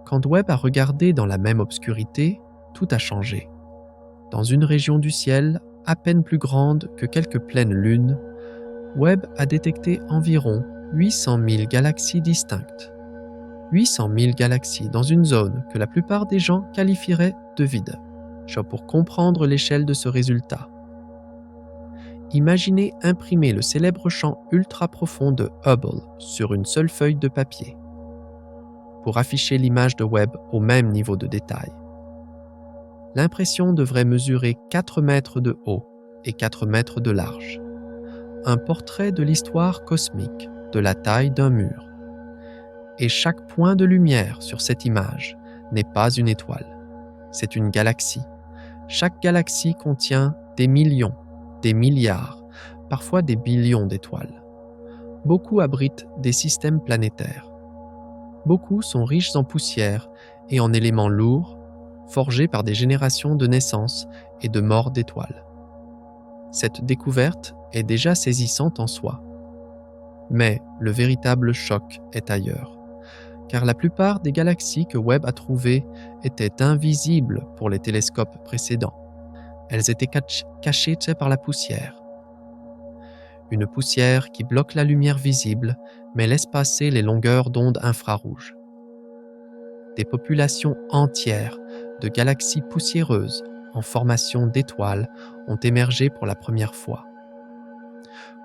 quand Webb a regardé dans la même obscurité, tout a changé. Dans une région du ciel à peine plus grande que quelques pleines lunes, Webb a détecté environ 800 000 galaxies distinctes. 800 000 galaxies dans une zone que la plupart des gens qualifieraient de vide. Pour comprendre l'échelle de ce résultat, imaginez imprimer le célèbre champ ultra profond de Hubble sur une seule feuille de papier pour afficher l'image de Webb au même niveau de détail. L'impression devrait mesurer 4 mètres de haut et 4 mètres de large. Un portrait de l'histoire cosmique de la taille d'un mur. Et chaque point de lumière sur cette image n'est pas une étoile, c'est une galaxie. Chaque galaxie contient des millions, des milliards, parfois des billions d'étoiles. beaucoup abritent des systèmes planétaires. Beaucoup sont riches en poussière et en éléments lourds, forgés par des générations de naissances et de morts d'étoiles. Cette découverte est déjà saisissante en soi. Mais le véritable choc est ailleurs, car la plupart des galaxies que Webb a trouvées étaient invisibles pour les télescopes précédents. Elles étaient cachées par la poussière. Une poussière qui bloque la lumière visible, mais laisse passer les longueurs d'onde infrarouges. Des populations entières de galaxies poussiéreuses en formation d'étoiles ont émergé pour la première fois.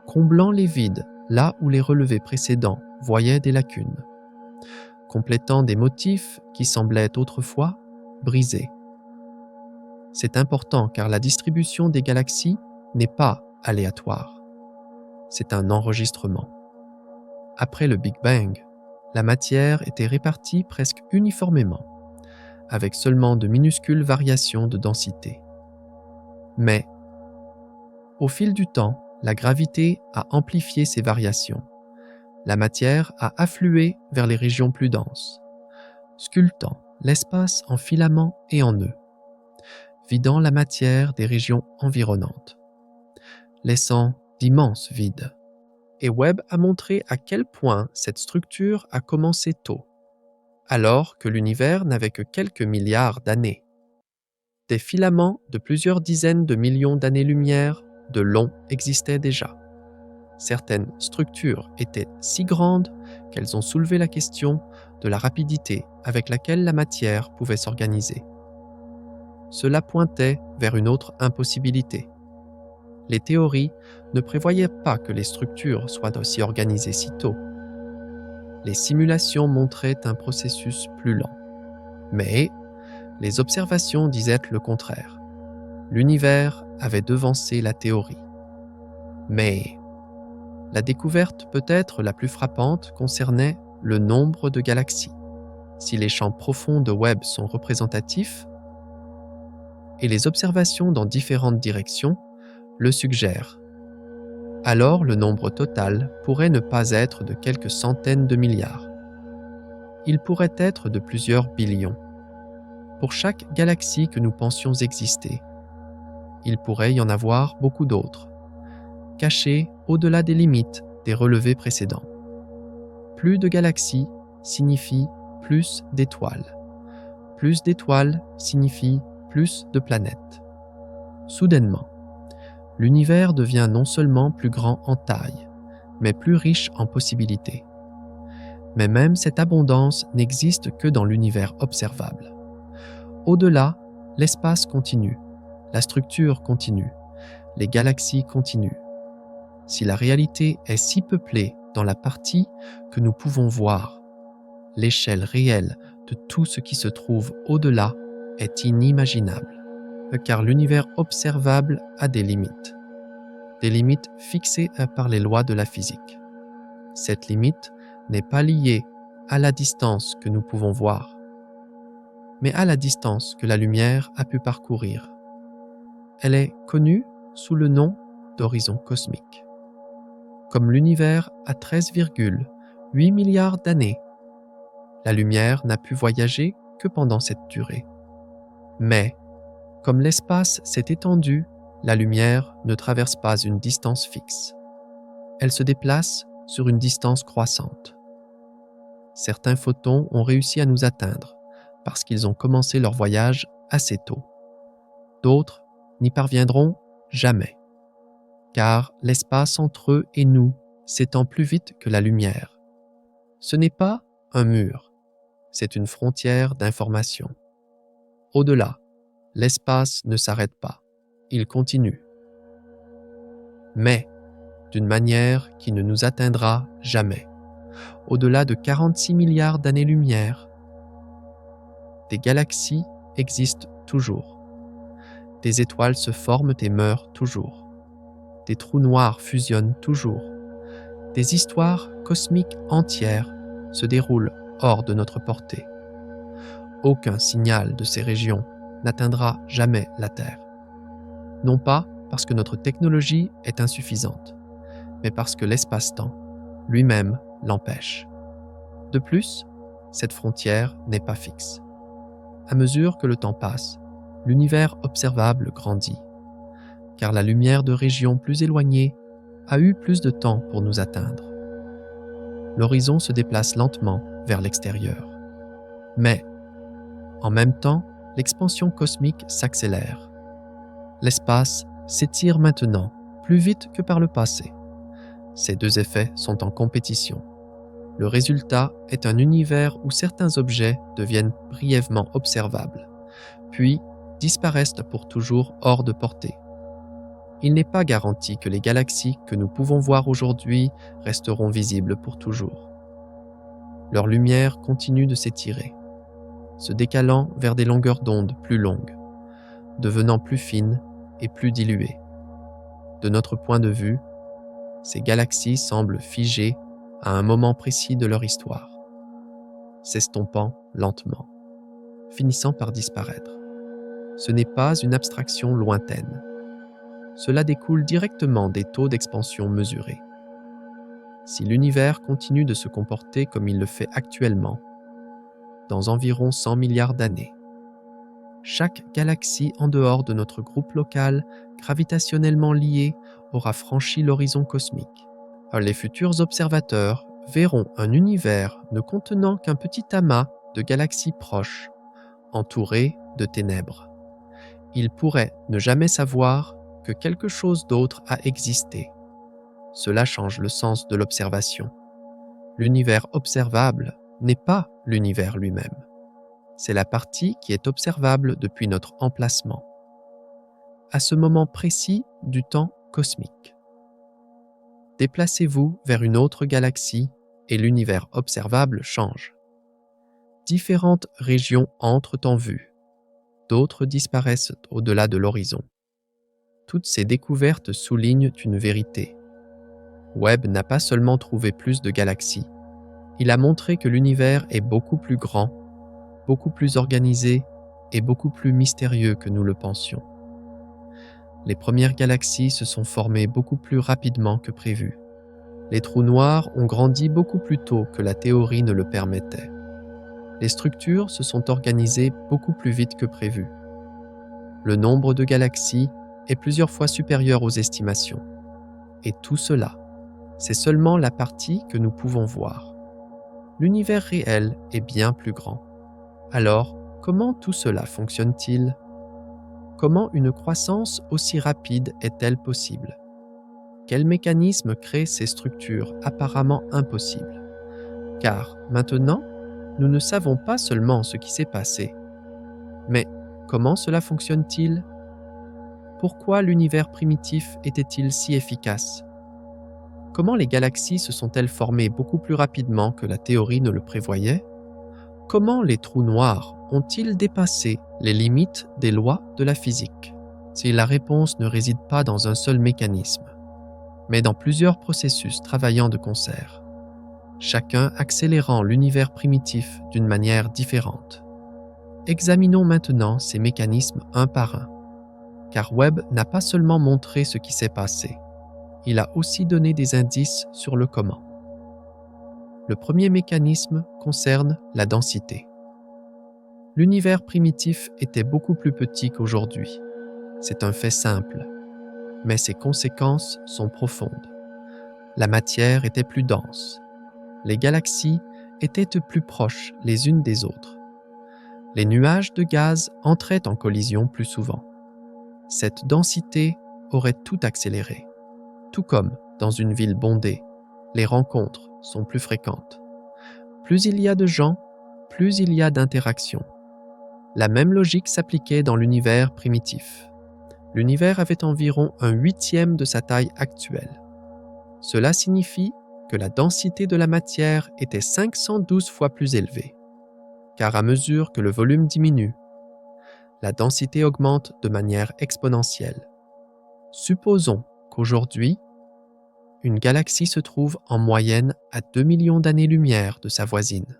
Comblant les vides là où les relevés précédents voyaient des lacunes, complétant des motifs qui semblaient autrefois brisés. C'est important car la distribution des galaxies n'est pas aléatoire. C'est un enregistrement. Après le Big Bang, la matière était répartie presque uniformément, avec seulement de minuscules variations de densité. Mais, au fil du temps, la gravité a amplifié ces variations. La matière a afflué vers les régions plus denses, sculptant l'espace en filaments et en nœuds, vidant la matière des régions environnantes, laissant d'immenses vides. Et Webb a montré à quel point cette structure a commencé tôt, alors que l'univers n'avait que quelques milliards d'années. Des filaments de plusieurs dizaines de millions d'années-lumière de long existaient déjà. Certaines structures étaient si grandes qu'elles ont soulevé la question de la rapidité avec laquelle la matière pouvait s'organiser. Cela pointait vers une autre impossibilité. Les théories ne prévoyaient pas que les structures soient aussi organisées si tôt. Les simulations montraient un processus plus lent. Mais les observations disaient le contraire. L'univers avait devancé la théorie. Mais la découverte peut-être la plus frappante concernait le nombre de galaxies. Si les champs profonds de Webb sont représentatifs, et les observations dans différentes directions le suggèrent, alors le nombre total pourrait ne pas être de quelques centaines de milliards. Il pourrait être de plusieurs billions. Pour chaque galaxie que nous pensions exister, il pourrait y en avoir beaucoup d'autres, cachées au-delà des limites des relevés précédents. Plus de galaxies signifie plus d'étoiles. Plus d'étoiles signifie plus de planètes. Soudainement, l'univers devient non seulement plus grand en taille, mais plus riche en possibilités. Mais même cette abondance n'existe que dans l'univers observable. Au-delà, l'espace continue, la structure continue, les galaxies continuent. Si la réalité est si peuplée dans la partie que nous pouvons voir, l'échelle réelle de tout ce qui se trouve au-delà est inimaginable, car l'univers observable a des limites fixées par les lois de la physique. Cette limite n'est pas liée à la distance que nous pouvons voir, mais à la distance que la lumière a pu parcourir. Elle est connue sous le nom d'horizon cosmique. Comme l'univers a 13,8 milliards d'années, la lumière n'a pu voyager que pendant cette durée. Mais, comme l'espace s'est étendu, la lumière ne traverse pas une distance fixe. Elle se déplace sur une distance croissante. Certains photons ont réussi à nous atteindre parce qu'ils ont commencé leur voyage assez tôt. D'autres n'y parviendront jamais, car l'espace entre eux et nous s'étend plus vite que la lumière. Ce n'est pas un mur, c'est une frontière d'information. Au-delà, l'espace ne s'arrête pas, il continue. Mais d'une manière qui ne nous atteindra jamais. Au-delà de 46 milliards d'années-lumière, des galaxies existent toujours. Des étoiles se forment et meurent toujours. Des trous noirs fusionnent toujours. Des histoires cosmiques entières se déroulent hors de notre portée. Aucun signal de ces régions n'atteindra jamais la Terre. Non pas parce que notre technologie est insuffisante, mais parce que l'espace-temps, lui-même l'empêche. De plus, cette frontière n'est pas fixe. À mesure que le temps passe, l'univers observable grandit, car la lumière de régions plus éloignées a eu plus de temps pour nous atteindre. L'horizon se déplace lentement vers l'extérieur. Mais, en même temps, l'expansion cosmique s'accélère. L'espace s'étire maintenant plus vite que par le passé. Ces deux effets sont en compétition. Le résultat est un univers où certains objets deviennent brièvement observables, puis disparaissent pour toujours hors de portée. Il n'est pas garanti que les galaxies que nous pouvons voir aujourd'hui resteront visibles pour toujours. Leur lumière continue de s'étirer, se décalant vers des longueurs d'onde plus longues, devenant plus fines et plus diluées. De notre point de vue, ces galaxies semblent figées à un moment précis de leur histoire, s'estompant lentement, finissant par disparaître. Ce n'est pas une abstraction lointaine. Cela découle directement des taux d'expansion mesurés. Si l'univers continue de se comporter comme il le fait actuellement, dans environ 100 milliards d'années, chaque galaxie en dehors de notre groupe local, gravitationnellement lié, aura franchi l'horizon cosmique. Les futurs observateurs verront un univers ne contenant qu'un petit amas de galaxies proches, entouré de ténèbres. Ils pourraient ne jamais savoir que quelque chose d'autre a existé. Cela change le sens de l'observation. L'univers observable n'est pas l'univers lui-même. C'est la partie qui est observable depuis notre emplacement, à ce moment précis du temps cosmique. Déplacez-vous vers une autre galaxie et l'univers observable change. Différentes régions entrent en vue, d'autres disparaissent au-delà de l'horizon. Toutes ces découvertes soulignent une vérité. Webb n'a pas seulement trouvé plus de galaxies, il a montré que l'univers est beaucoup plus grand, beaucoup plus organisé et beaucoup plus mystérieux que nous le pensions. Les premières galaxies se sont formées beaucoup plus rapidement que prévu. Les trous noirs ont grandi beaucoup plus tôt que la théorie ne le permettait. Les structures se sont organisées beaucoup plus vite que prévu. Le nombre de galaxies est plusieurs fois supérieur aux estimations. Et tout cela, c'est seulement la partie que nous pouvons voir. L'univers réel est bien plus grand. Alors, comment tout cela fonctionne-t-il? Comment une croissance aussi rapide est-elle possible? Quel mécanisme crée ces structures apparemment impossibles? Car maintenant, nous ne savons pas seulement ce qui s'est passé, mais comment cela fonctionne-t-il? Pourquoi l'univers primitif était-il si efficace? Comment les galaxies se sont-elles formées beaucoup plus rapidement que la théorie ne le prévoyait? Comment les trous noirs ont-ils dépassé les limites des lois de la physique? Si la réponse ne réside pas dans un seul mécanisme, mais dans plusieurs processus travaillant de concert, chacun accélérant l'univers primitif d'une manière différente. Examinons maintenant ces mécanismes un par un, car Webb n'a pas seulement montré ce qui s'est passé, il a aussi donné des indices sur le comment. Le premier mécanisme concerne la densité. L'univers primitif était beaucoup plus petit qu'aujourd'hui. C'est un fait simple, mais ses conséquences sont profondes. La matière était plus dense. Les galaxies étaient plus proches les unes des autres. Les nuages de gaz entraient en collision plus souvent. Cette densité aurait tout accéléré. Tout comme dans une ville bondée, les rencontres sont plus fréquentes. Plus il y a de gens, plus il y a d'interactions. La même logique s'appliquait dans l'univers primitif. L'univers avait environ 1/8 de sa taille actuelle. Cela signifie que la densité de la matière était 512 fois plus élevée. Car à mesure que le volume diminue, la densité augmente de manière exponentielle. Supposons qu'aujourd'hui, une galaxie se trouve en moyenne à 2 millions d'années-lumière de sa voisine.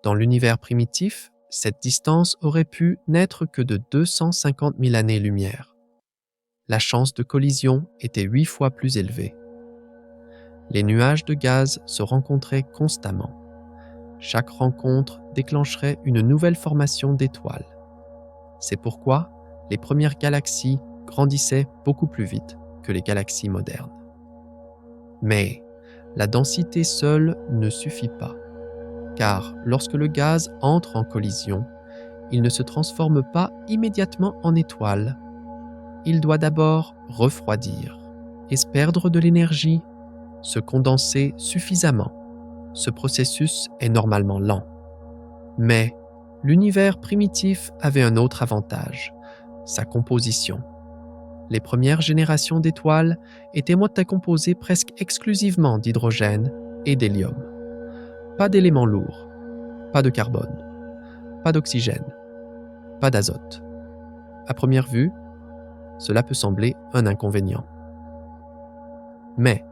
Dans l'univers primitif, cette distance aurait pu n'être que de 250 000 années-lumière. La chance de collision était 8 fois plus élevée. Les nuages de gaz se rencontraient constamment. Chaque rencontre déclencherait une nouvelle formation d'étoiles. C'est pourquoi les premières galaxies grandissaient beaucoup plus vite que les galaxies modernes. Mais la densité seule ne suffit pas, car lorsque le gaz entre en collision, il ne se transforme pas immédiatement en étoile. Il doit d'abord refroidir et se perdre de l'énergie, se condenser suffisamment. Ce processus est normalement lent. Mais l'univers primitif avait un autre avantage, sa composition. Les premières générations d'étoiles étaient composées presque exclusivement d'hydrogène et d'hélium. Pas d'éléments lourds, pas de carbone, pas d'oxygène, pas d'azote. À première vue, cela peut sembler un inconvénient. Mais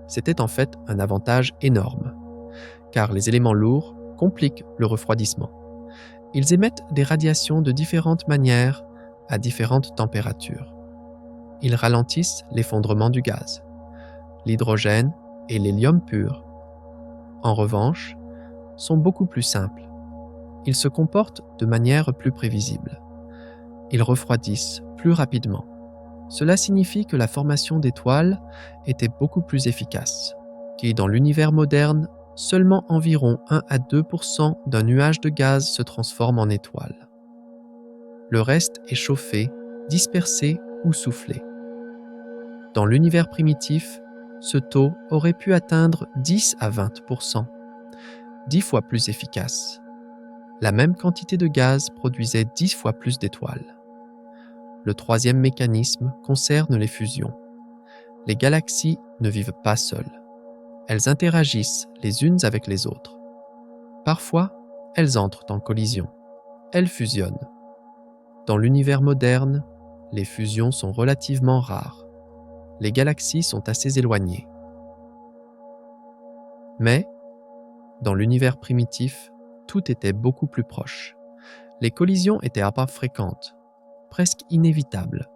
c'était en fait un avantage énorme, car les éléments lourds compliquent le refroidissement. Ils émettent des radiations de différentes manières à différentes températures. Ils ralentissent l'effondrement du gaz, l'hydrogène et l'hélium pur. En revanche, sont beaucoup plus simples. Ils se comportent de manière plus prévisible. Ils refroidissent plus rapidement. Cela signifie que la formation d'étoiles était beaucoup plus efficace, qui dans l'univers moderne, seulement environ 1 à 2% d'un nuage de gaz se transforme en étoile. Le reste est chauffé, dispersé ou soufflé. Dans l'univers primitif, ce taux aurait pu atteindre 10 à 20%, 10 fois plus efficace. La même quantité de gaz produisait 10 fois plus d'étoiles. Le troisième mécanisme concerne les fusions. Les galaxies ne vivent pas seules. Elles interagissent les unes avec les autres. Parfois, elles entrent en collision. Elles fusionnent. Dans l'univers moderne, les fusions sont relativement rares. Les galaxies sont assez éloignées. Mais, dans l'univers primitif, tout était beaucoup plus proche. Les collisions étaient à part fréquentes, presque inévitables.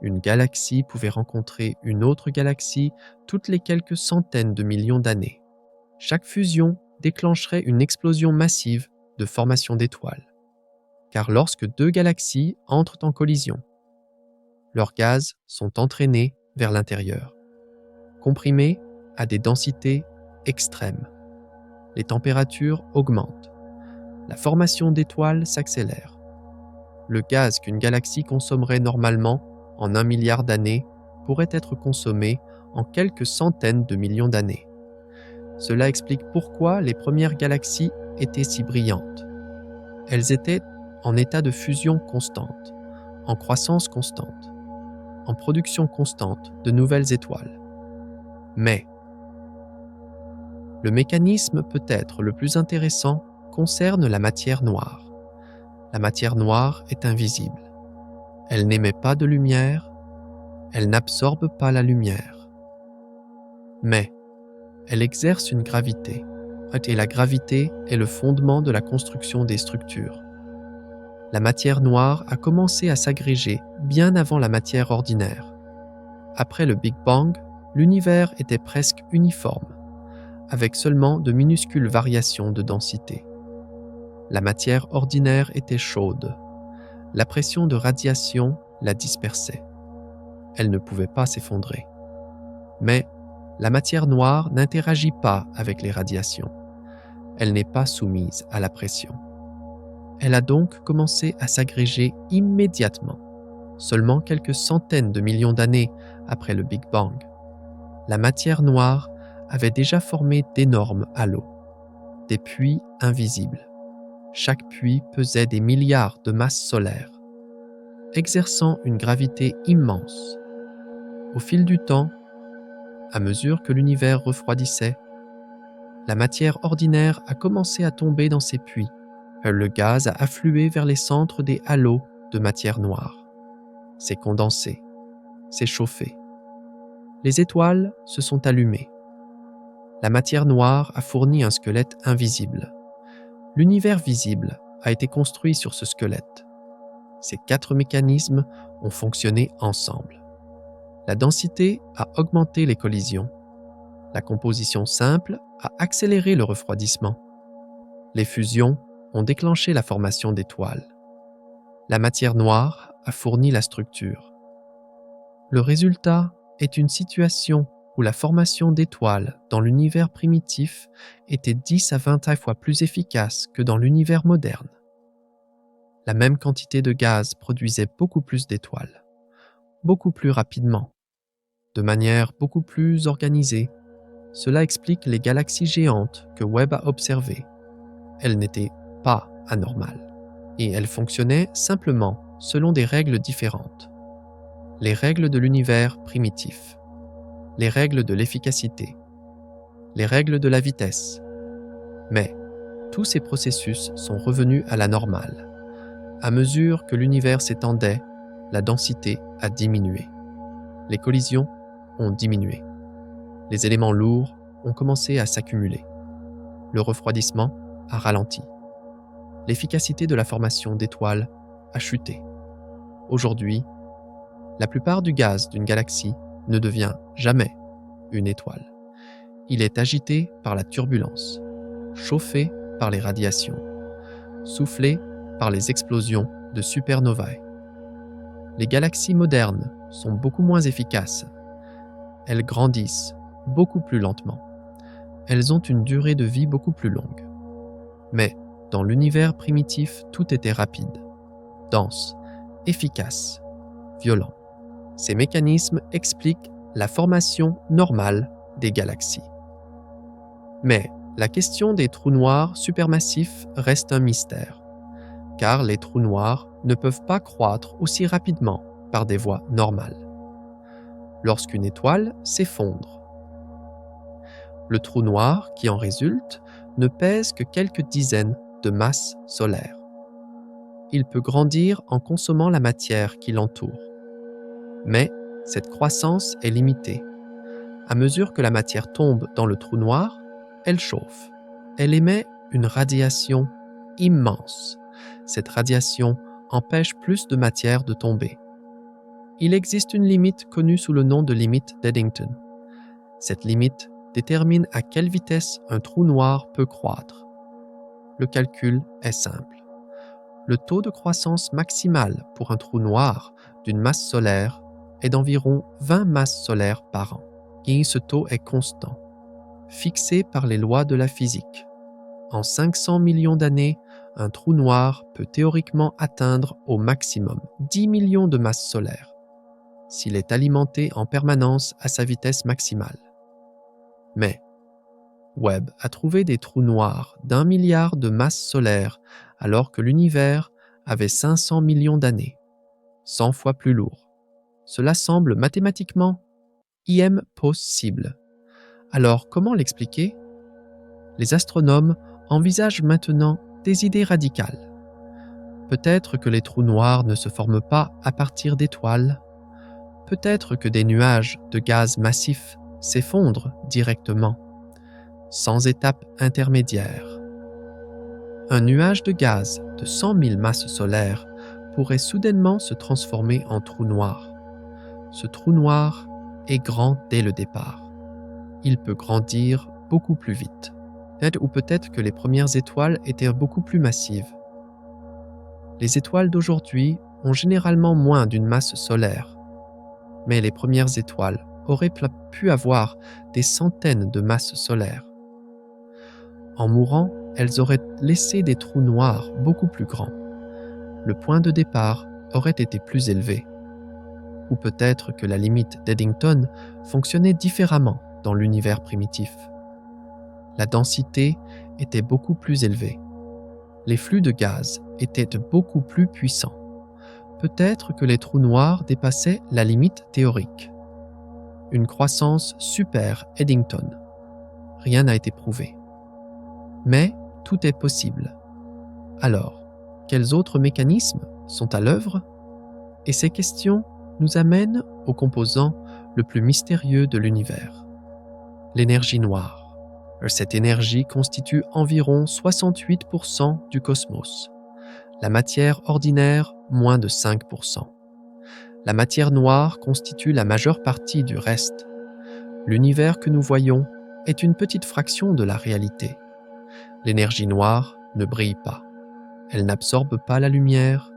Une galaxie pouvait rencontrer une autre galaxie toutes les quelques centaines de millions d'années. Chaque fusion déclencherait une explosion massive de formation d'étoiles. Car lorsque deux galaxies entrent en collision, leurs gaz sont entraînés vers l'intérieur, comprimés à des densités extrêmes. Les températures augmentent. La formation d'étoiles s'accélère. Le gaz qu'une galaxie consommerait normalement en 1 milliard d'années pourrait être consommé en quelques centaines de millions d'années. Cela explique pourquoi les premières galaxies étaient si brillantes. Elles étaient en état de fusion constante, en croissance constante, en production constante de nouvelles étoiles. Mais le mécanisme peut-être le plus intéressant concerne la matière noire. La matière noire est invisible. Elle n'émet pas de lumière, elle n'absorbe pas la lumière. Mais elle exerce une gravité, et la gravité est le fondement de la construction des structures. La matière noire a commencé à s'agréger bien avant la matière ordinaire. Après le Big Bang, l'univers était presque uniforme, avec seulement de minuscules variations de densité. La matière ordinaire était chaude. La pression de radiation la dispersait. Elle ne pouvait pas s'effondrer. Mais la matière noire n'interagit pas avec les radiations. Elle n'est pas soumise à la pression. Elle a donc commencé à s'agréger immédiatement, seulement quelques centaines de millions d'années après le Big Bang. La matière noire avait déjà formé d'énormes halos, des puits invisibles. Chaque puits pesait des milliards de masses solaires, exerçant une gravité immense. Au fil du temps, à mesure que l'univers refroidissait, la matière ordinaire a commencé à tomber dans ces puits. Le gaz a afflué vers les centres des halos de matière noire, s'est condensé, s'est chauffé. Les étoiles se sont allumées. La matière noire a fourni un squelette invisible. L'univers visible a été construit sur ce squelette. Ces 4 mécanismes ont fonctionné ensemble. La densité a augmenté les collisions. La composition simple a accéléré le refroidissement. Les fusions ont déclenché la formation d'étoiles. La matière noire a fourni la structure. Le résultat est une situation où la formation d'étoiles dans l'univers primitif était 10 à 20 fois plus efficace que dans l'univers moderne. La même quantité de gaz produisait beaucoup plus d'étoiles, beaucoup plus rapidement, de manière beaucoup plus organisée. Cela explique les galaxies géantes que Webb a observées. Elles n'étaient pas anormales, et elles fonctionnaient simplement selon des règles différentes. Les règles de l'univers primitif, les règles de l'efficacité, les règles de la vitesse. Mais tous ces processus sont revenus à la normale. À mesure que l'univers s'étendait, la densité a diminué. Les collisions ont diminué. Les éléments lourds ont commencé à s'accumuler. Le refroidissement a ralenti. L'efficacité de la formation d'étoiles a chuté. Aujourd'hui, la plupart du gaz d'une galaxie ne devient jamais une étoile. Il est agité par la turbulence, chauffé par les radiations, soufflé par les explosions de supernovae. Les galaxies modernes sont beaucoup moins efficaces. Elles grandissent beaucoup plus lentement. Elles ont une durée de vie beaucoup plus longue. Mais dans l'univers primitif, tout était rapide, dense, efficace, violent. Ces mécanismes expliquent la formation normale des galaxies. Mais la question des trous noirs supermassifs reste un mystère, car les trous noirs ne peuvent pas croître aussi rapidement par des voies normales. Lorsqu'une étoile s'effondre, le trou noir qui en résulte ne pèse que quelques dizaines de masses solaires. Il peut grandir en consommant la matière qui l'entoure. Mais cette croissance est limitée. À mesure que la matière tombe dans le trou noir, elle chauffe. Elle émet une radiation immense. Cette radiation empêche plus de matière de tomber. Il existe une limite connue sous le nom de limite d'Eddington. Cette limite détermine à quelle vitesse un trou noir peut croître. Le calcul est simple. Le taux de croissance maximal pour un trou noir d'une masse solaire est d'environ 20 masses solaires par an. Et ce taux est constant, fixé par les lois de la physique. En 500 millions d'années, un trou noir peut théoriquement atteindre au maximum 10 millions de masses solaires, s'il est alimenté en permanence à sa vitesse maximale. Mais Webb a trouvé des trous noirs d'1 milliard de masses solaires alors que l'univers avait 500 millions d'années, 100 fois plus lourd. Cela semble mathématiquement impossible. Alors comment l'expliquer? Les astronomes envisagent maintenant des idées radicales. Peut-être que les trous noirs ne se forment pas à partir d'étoiles. Peut-être que des nuages de gaz massifs s'effondrent directement, sans étape intermédiaire. Un nuage de gaz de 100 000 masses solaires pourrait soudainement se transformer en trou noir. Ce trou noir est grand dès le départ. Il peut grandir beaucoup plus vite. Ou peut-être que les premières étoiles étaient beaucoup plus massives. Les étoiles d'aujourd'hui ont généralement moins d'une masse solaire, mais les premières étoiles auraient pu avoir des centaines de masses solaires. En mourant, elles auraient laissé des trous noirs beaucoup plus grands. Le point de départ aurait été plus élevé. Ou peut-être que la limite d'Eddington fonctionnait différemment dans l'univers primitif. La densité était beaucoup plus élevée. Les flux de gaz étaient beaucoup plus puissants. Peut-être que les trous noirs dépassaient la limite théorique. Une croissance super Eddington. Rien n'a été prouvé. Mais tout est possible. Alors, quels autres mécanismes sont à l'œuvre? Et ces questions nous amènent au composant le plus mystérieux de l'univers, l'énergie noire. Cette énergie constitue environ 68% du cosmos. La matière ordinaire, moins de 5%. La matière noire constitue la majeure partie du reste. L'univers que nous voyons est une petite fraction de la réalité. L'énergie noire ne brille pas. Elle n'absorbe pas la lumière.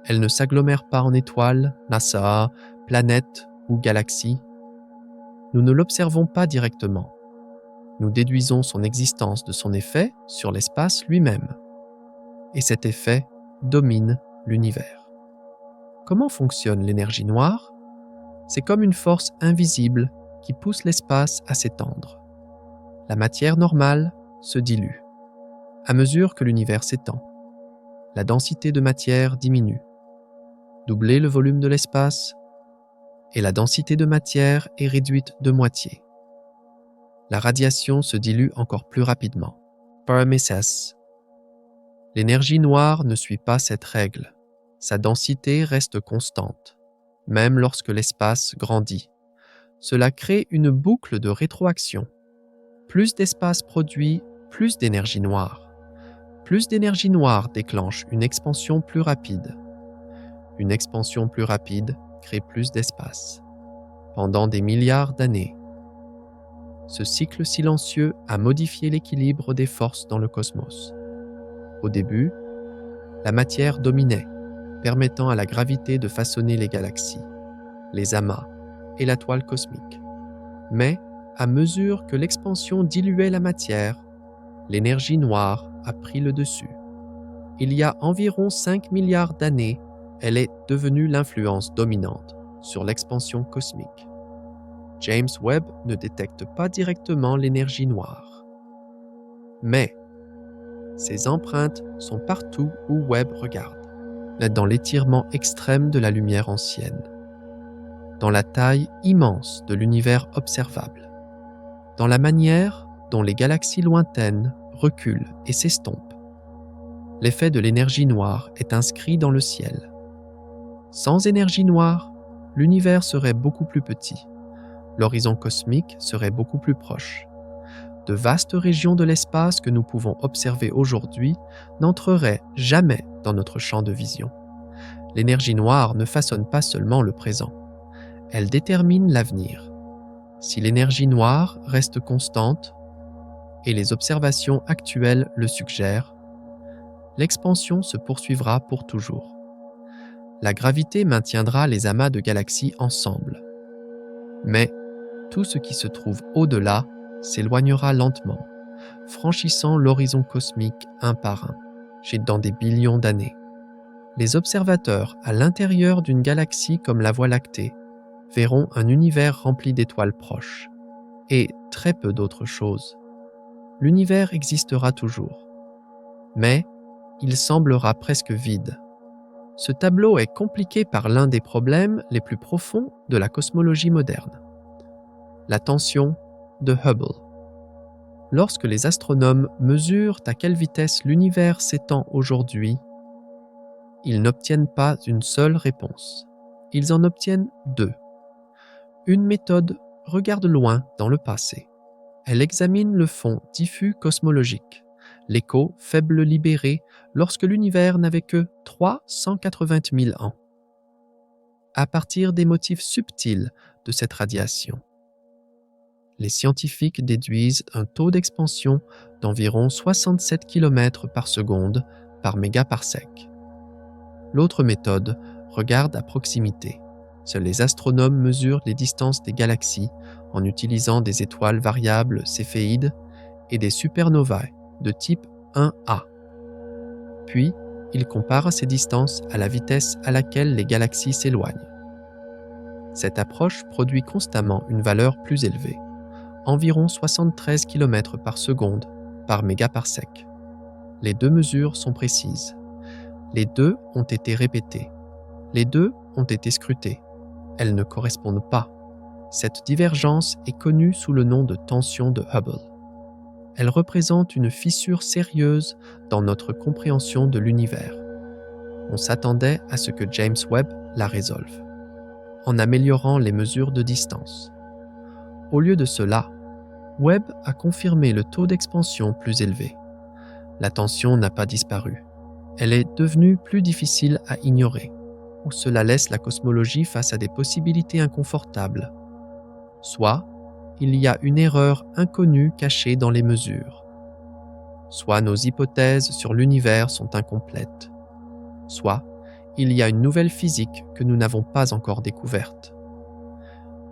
Elle ne s'agglomère pas en étoiles, NASA, planètes ou galaxies. Nous ne l'observons pas directement. Nous déduisons son existence de son effet sur l'espace lui-même. Et cet effet domine l'univers. Comment fonctionne l'énergie noire ? C'est comme une force invisible qui pousse l'espace à s'étendre. La matière normale se dilue. À mesure que l'univers s'étend, la densité de matière diminue. Doublez le volume de l'espace et la densité de matière est réduite de moitié. La radiation se dilue encore plus rapidement. Paramécès. L'énergie noire ne suit pas cette règle. Sa densité reste constante, même lorsque l'espace grandit. Cela crée une boucle de rétroaction. Plus d'espace produit, plus d'énergie noire. Plus d'énergie noire déclenche une expansion plus rapide. Une expansion plus rapide crée plus d'espace. Pendant des milliards d'années, ce cycle silencieux a modifié l'équilibre des forces dans le cosmos. Au début, la matière dominait, permettant à la gravité de façonner les galaxies, les amas et la toile cosmique. Mais, à mesure que l'expansion diluait la matière, l'énergie noire a pris le dessus. Il y a environ 5 milliards d'années, elle est devenue l'influence dominante sur l'expansion cosmique. James Webb ne détecte pas directement l'énergie noire. Mais ses empreintes sont partout où Webb regarde, dans l'étirement extrême de la lumière ancienne, dans la taille immense de l'univers observable, dans la manière dont les galaxies lointaines reculent et s'estompent. L'effet de l'énergie noire est inscrit dans le ciel. Sans énergie noire, l'univers serait beaucoup plus petit. L'horizon cosmique serait beaucoup plus proche. De vastes régions de l'espace que nous pouvons observer aujourd'hui n'entreraient jamais dans notre champ de vision. L'énergie noire ne façonne pas seulement le présent, elle détermine l'avenir. Si l'énergie noire reste constante, et les observations actuelles le suggèrent, l'expansion se poursuivra pour toujours. La gravité maintiendra les amas de galaxies ensemble. Mais tout ce qui se trouve au-delà s'éloignera lentement, franchissant l'horizon cosmique un par un, dans des billions d'années. Les observateurs à l'intérieur d'une galaxie comme la Voie lactée verront un univers rempli d'étoiles proches, et très peu d'autres choses. L'univers existera toujours, mais il semblera presque vide. Ce tableau est compliqué par l'un des problèmes les plus profonds de la cosmologie moderne. La tension de Hubble. Lorsque les astronomes mesurent à quelle vitesse l'univers s'étend aujourd'hui, ils n'obtiennent pas une seule réponse. Ils en obtiennent deux. Une méthode regarde loin dans le passé. Elle examine le fond diffus cosmologique, l'écho faible libéré lorsque l'univers n'avait que 380 000 ans. À partir des motifs subtils de cette radiation, les scientifiques déduisent un taux d'expansion d'environ 67 km par seconde par mégaparsec. L'autre méthode regarde à proximité. Seuls les astronomes mesurent les distances des galaxies en utilisant des étoiles variables céphéides et des supernovae de type 1A. Puis, ils comparent ces distances à la vitesse à laquelle les galaxies s'éloignent. Cette approche produit constamment une valeur plus élevée, environ 73 km par seconde par mégaparsec. Les deux mesures sont précises. Les deux ont été répétées. Les deux ont été scrutées. Elles ne correspondent pas. Cette divergence est connue sous le nom de tension de Hubble. Elle représente une fissure sérieuse dans notre compréhension de l'univers. On s'attendait à ce que James Webb la résolve, en améliorant les mesures de distance. Au lieu de cela, Webb a confirmé le taux d'expansion plus élevé. La tension n'a pas disparu. Elle est devenue plus difficile à ignorer, ou cela laisse la cosmologie face à des possibilités inconfortables. Soit il y a une erreur inconnue cachée dans les mesures. Soit nos hypothèses sur l'univers sont incomplètes, soit il y a une nouvelle physique que nous n'avons pas encore découverte.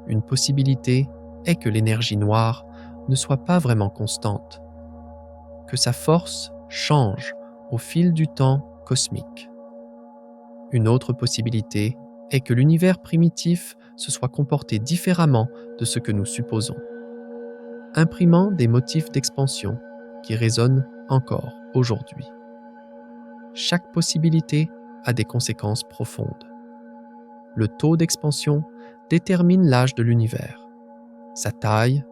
Une possibilité est que l'énergie noire ne soit pas vraiment constante, que sa force change au fil du temps cosmique. Une autre possibilité est que l'univers primitif se soit comporté différemment de ce que nous supposons, imprimant des motifs d'expansion qui résonnent encore aujourd'hui. Chaque possibilité a des conséquences profondes. Le taux d'expansion détermine l'âge de l'univers, sa taille,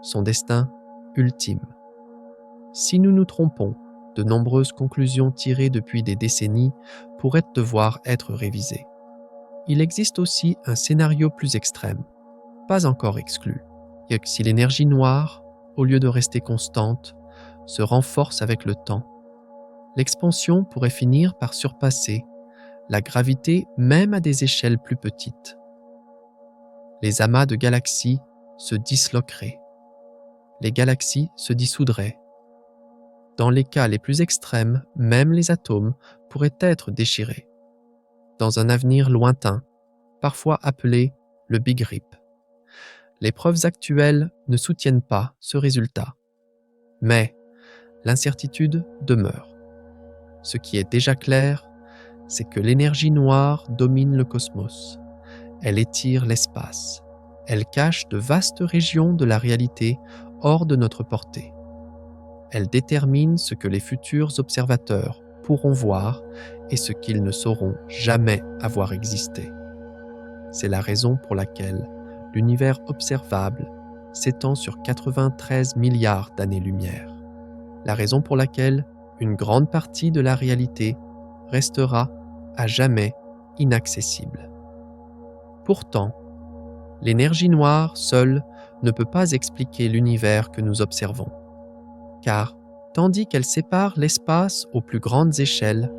son destin ultime. Si nous nous trompons, de nombreuses conclusions tirées depuis des décennies pourraient devoir être révisées. Il existe aussi un scénario plus extrême, pas encore exclu, et que si l'énergie noire, au lieu de rester constante, se renforce avec le temps, l'expansion pourrait finir par surpasser la gravité même à des échelles plus petites. Les amas de galaxies se disloqueraient. Les galaxies se dissoudraient. Dans les cas les plus extrêmes, même les atomes pourraient être déchirés. Dans un avenir lointain, parfois appelé le Big Rip. Les preuves actuelles ne soutiennent pas ce résultat. Mais l'incertitude demeure. Ce qui est déjà clair, c'est que l'énergie noire domine le cosmos. Elle étire l'espace. Elle cache de vastes régions de la réalité hors de notre portée. Elle détermine ce que les futurs observateurs pourront voir et ce qu'ils ne sauront jamais avoir existé. C'est la raison pour laquelle l'univers observable s'étend sur 93 milliards d'années-lumière. La raison pour laquelle une grande partie de la réalité restera à jamais inaccessible. Pourtant, l'énergie noire seule ne peut pas expliquer l'univers que nous observons. Car, tandis qu'elle sépare l'espace aux plus grandes échelles,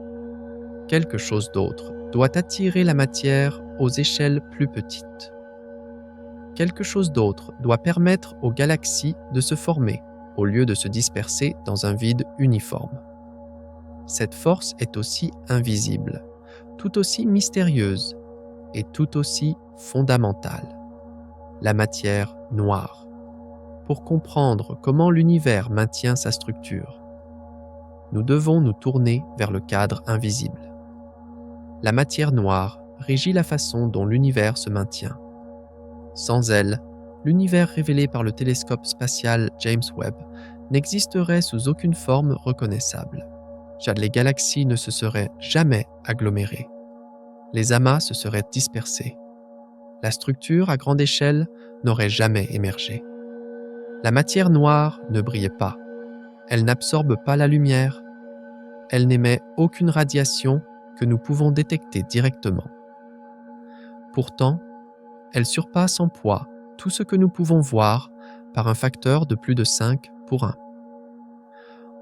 quelque chose d'autre doit attirer la matière aux échelles plus petites. Quelque chose d'autre doit permettre aux galaxies de se former au lieu de se disperser dans un vide uniforme. Cette force est aussi invisible, tout aussi mystérieuse et tout aussi fondamentale. La matière noire. Pour comprendre comment l'univers maintient sa structure, nous devons nous tourner vers le cadre invisible. La matière noire régit la façon dont l'univers se maintient. Sans elle, l'univers révélé par le télescope spatial James Webb n'existerait sous aucune forme reconnaissable. Car les galaxies ne se seraient jamais agglomérées. Les amas se seraient dispersés. La structure à grande échelle n'aurait jamais émergé. La matière noire ne brillait pas. Elle n'absorbe pas la lumière. Elle n'émet aucune radiation que nous pouvons détecter directement. Pourtant, elle surpasse en poids tout ce que nous pouvons voir par un facteur de plus de 5 pour 1.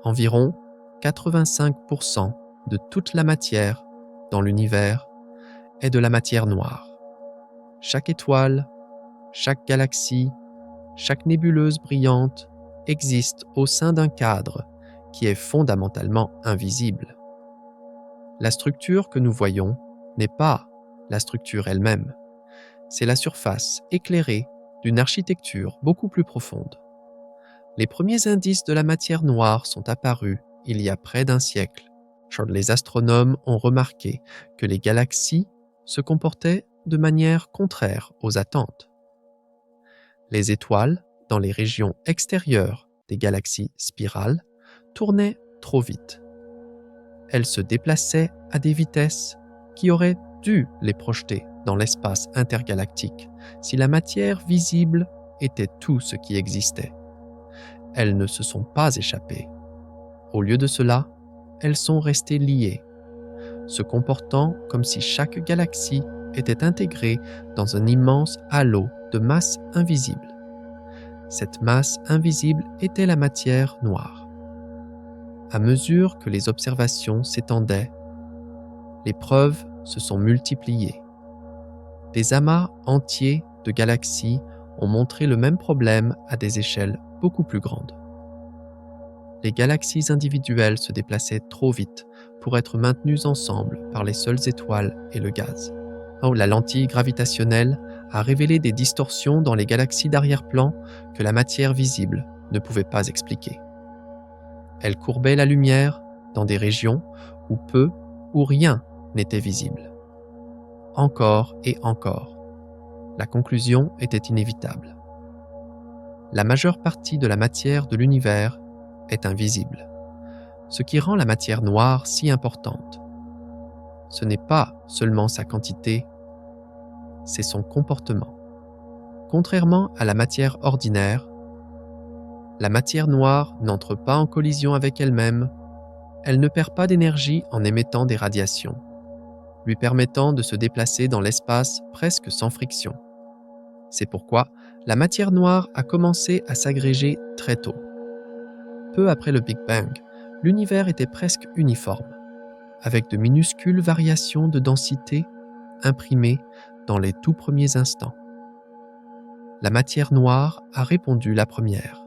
Environ 85% de toute la matière dans l'univers est de la matière noire. Chaque étoile, chaque galaxie, chaque nébuleuse brillante existe au sein d'un cadre qui est fondamentalement invisible. La structure que nous voyons n'est pas la structure elle-même. C'est la surface éclairée d'une architecture beaucoup plus profonde. Les premiers indices de la matière noire sont apparus il y a près d'un siècle. Les astronomes ont remarqué que les galaxies se comportaient de manière contraire aux attentes. Les étoiles, dans les régions extérieures des galaxies spirales, tournaient trop vite. Elles se déplaçaient à des vitesses qui auraient dû les projeter dans l'espace intergalactique si la matière visible était tout ce qui existait. Elles ne se sont pas échappées. Au lieu de cela, elles sont restées liées, se comportant comme si chaque galaxie était intégrée dans un immense halo de masse invisible. Cette masse invisible était la matière noire. À mesure que les observations s'étendaient, les preuves se sont multipliées. Des amas entiers de galaxies ont montré le même problème à des échelles beaucoup plus grandes. Les galaxies individuelles se déplaçaient trop vite pour être maintenues ensemble par les seules étoiles et le gaz. La lentille gravitationnelle a révélé des distorsions dans les galaxies d'arrière-plan que la matière visible ne pouvait pas expliquer. Elle courbait la lumière dans des régions où peu ou rien n'était visible. Encore et encore. La conclusion était inévitable. La majeure partie de la matière de l'univers est invisible, ce qui rend la matière noire si importante. Ce n'est pas seulement sa quantité, c'est son comportement. Contrairement à la matière ordinaire, la matière noire n'entre pas en collision avec elle-même, elle ne perd pas d'énergie en émettant des radiations, lui permettant de se déplacer dans l'espace presque sans friction. C'est pourquoi la matière noire a commencé à s'agréger très tôt. Peu après le Big Bang, l'univers était presque uniforme, avec de minuscules variations de densité imprimées dans les tout premiers instants. La matière noire a répondu la première,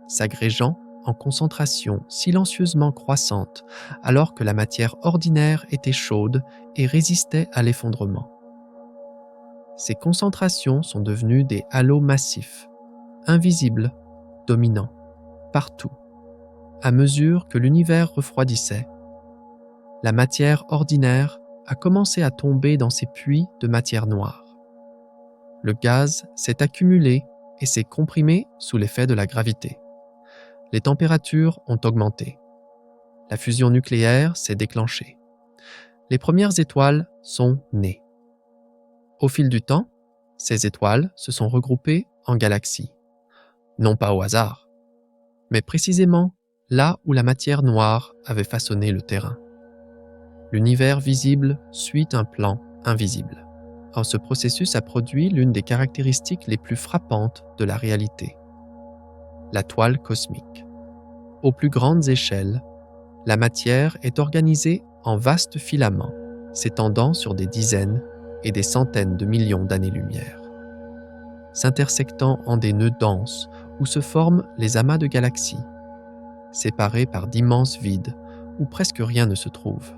s'agrégeant en concentration silencieusement croissante alors que la matière ordinaire était chaude et résistait à l'effondrement. Ces concentrations sont devenues des halos massifs, invisibles, dominants, partout. À mesure que l'univers refroidissait, la matière ordinaire a commencé à tomber dans ces puits de matière noire. Le gaz s'est accumulé et s'est comprimé sous l'effet de la gravité. Les températures ont augmenté. La fusion nucléaire s'est déclenchée. Les premières étoiles sont nées. Au fil du temps, ces étoiles se sont regroupées en galaxies. Non pas au hasard, mais précisément là où la matière noire avait façonné le terrain. L'univers visible suit un plan invisible. Ce processus a produit l'une des caractéristiques les plus frappantes de la réalité, la toile cosmique. Aux plus grandes échelles, la matière est organisée en vastes filaments s'étendant sur des dizaines et des centaines de millions d'années-lumière, s'intersectant en des nœuds denses où se forment les amas de galaxies, séparés par d'immenses vides où presque rien ne se trouve.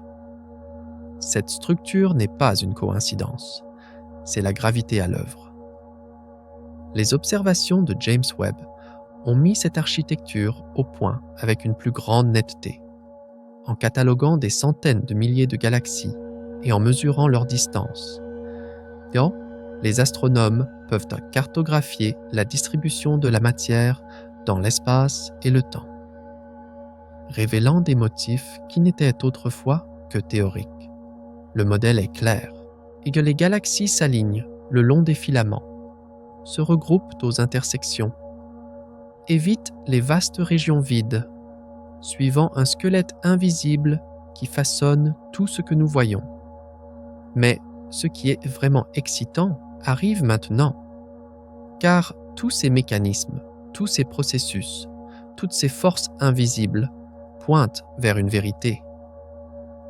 Cette structure n'est pas une coïncidence, c'est la gravité à l'œuvre. Les observations de James Webb ont mis cette architecture au point avec une plus grande netteté, en cataloguant des centaines de milliers de galaxies et en mesurant leur distance. Les astronomes peuvent cartographier la distribution de la matière dans l'espace et le temps, révélant des motifs qui n'étaient autrefois que théoriques. Le modèle est clair, et que les galaxies s'alignent le long des filaments, se regroupent aux intersections, évitent les vastes régions vides, suivant un squelette invisible qui façonne tout ce que nous voyons. Mais ce qui est vraiment excitant arrive maintenant, car tous ces mécanismes, tous ces processus, toutes ces forces invisibles pointent vers une vérité.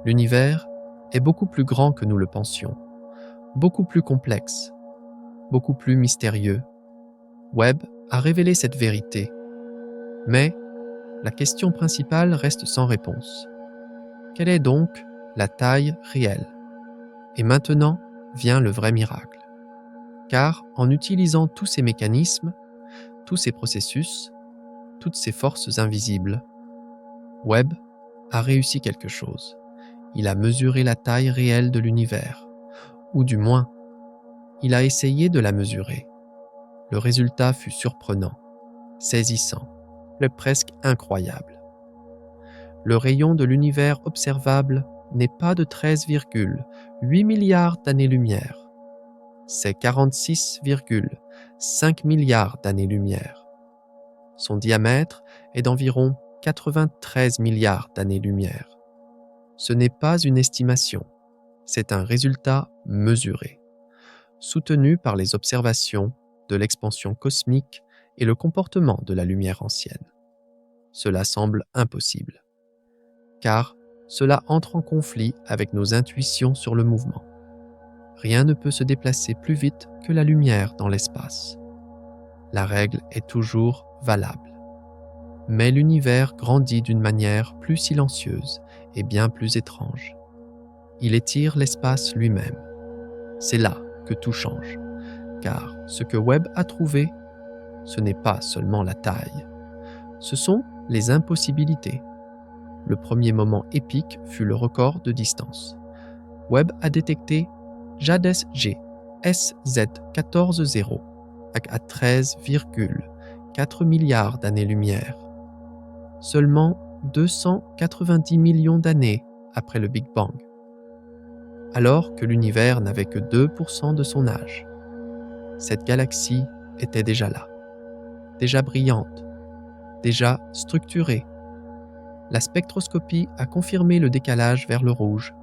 L'univers est beaucoup plus grand que nous le pensions, beaucoup plus complexe, beaucoup plus mystérieux. Webb a révélé cette vérité, mais la question principale reste sans réponse. Quelle est donc la taille réelle? Et maintenant vient le vrai miracle. Car en utilisant tous ces mécanismes, tous ces processus, toutes ces forces invisibles, Webb a réussi quelque chose. Il a mesuré la taille réelle de l'univers, ou du moins, il a essayé de la mesurer. Le résultat fut surprenant, saisissant, mais presque incroyable. Le rayon de l'univers observable n'est pas de 13,8 milliards d'années-lumière. C'est 46,5 milliards d'années-lumière. Son diamètre est d'environ 93 milliards d'années-lumière. Ce n'est pas une estimation, c'est un résultat mesuré, soutenu par les observations de l'expansion cosmique et le comportement de la lumière ancienne. Cela semble impossible, car cela entre en conflit avec nos intuitions sur le mouvement. Rien ne peut se déplacer plus vite que la lumière dans l'espace. La règle est toujours valable. Mais l'univers grandit d'une manière plus silencieuse et bien plus étrange. Il étire l'espace lui-même. C'est là que tout change, car ce que Webb a trouvé, ce n'est pas seulement la taille. Ce sont les impossibilités. Le premier moment épique fut le record de distance. Webb a détecté JADES G SZ140 à 13,4 milliards d'années-lumière. Seulement 290 millions d'années après le Big Bang, alors que l'univers n'avait que 2% de son âge. Cette galaxie était déjà là, déjà brillante, déjà structurée. La spectroscopie a confirmé le décalage vers le rouge.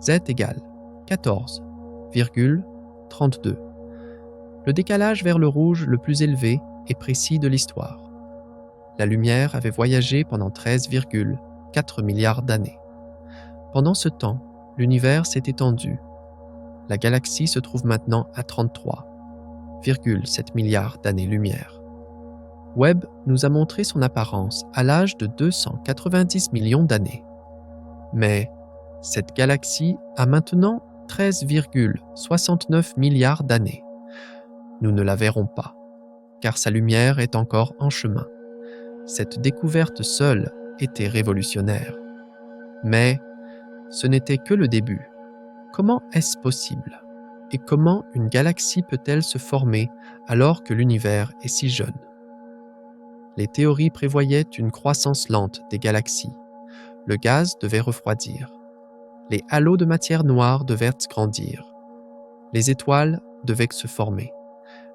Z égale 14,32. Le décalage vers le rouge le plus élevé et précis de l'histoire. La lumière avait voyagé pendant 13,4 milliards d'années. Pendant ce temps, l'univers s'est étendu. La galaxie se trouve maintenant à 33,7 milliards d'années-lumière. Webb nous a montré son apparence à l'âge de 290 millions d'années. Mais cette galaxie a maintenant 13,69 milliards d'années. Nous ne la verrons pas, car sa lumière est encore en chemin. Cette découverte seule était révolutionnaire. Mais ce n'était que le début. Comment est-ce possible? Et comment une galaxie peut-elle se former alors que l'univers est si jeune? Les théories prévoyaient une croissance lente des galaxies. Le gaz devait refroidir. Les halos de matière noire devaient grandir. Les étoiles devaient se former.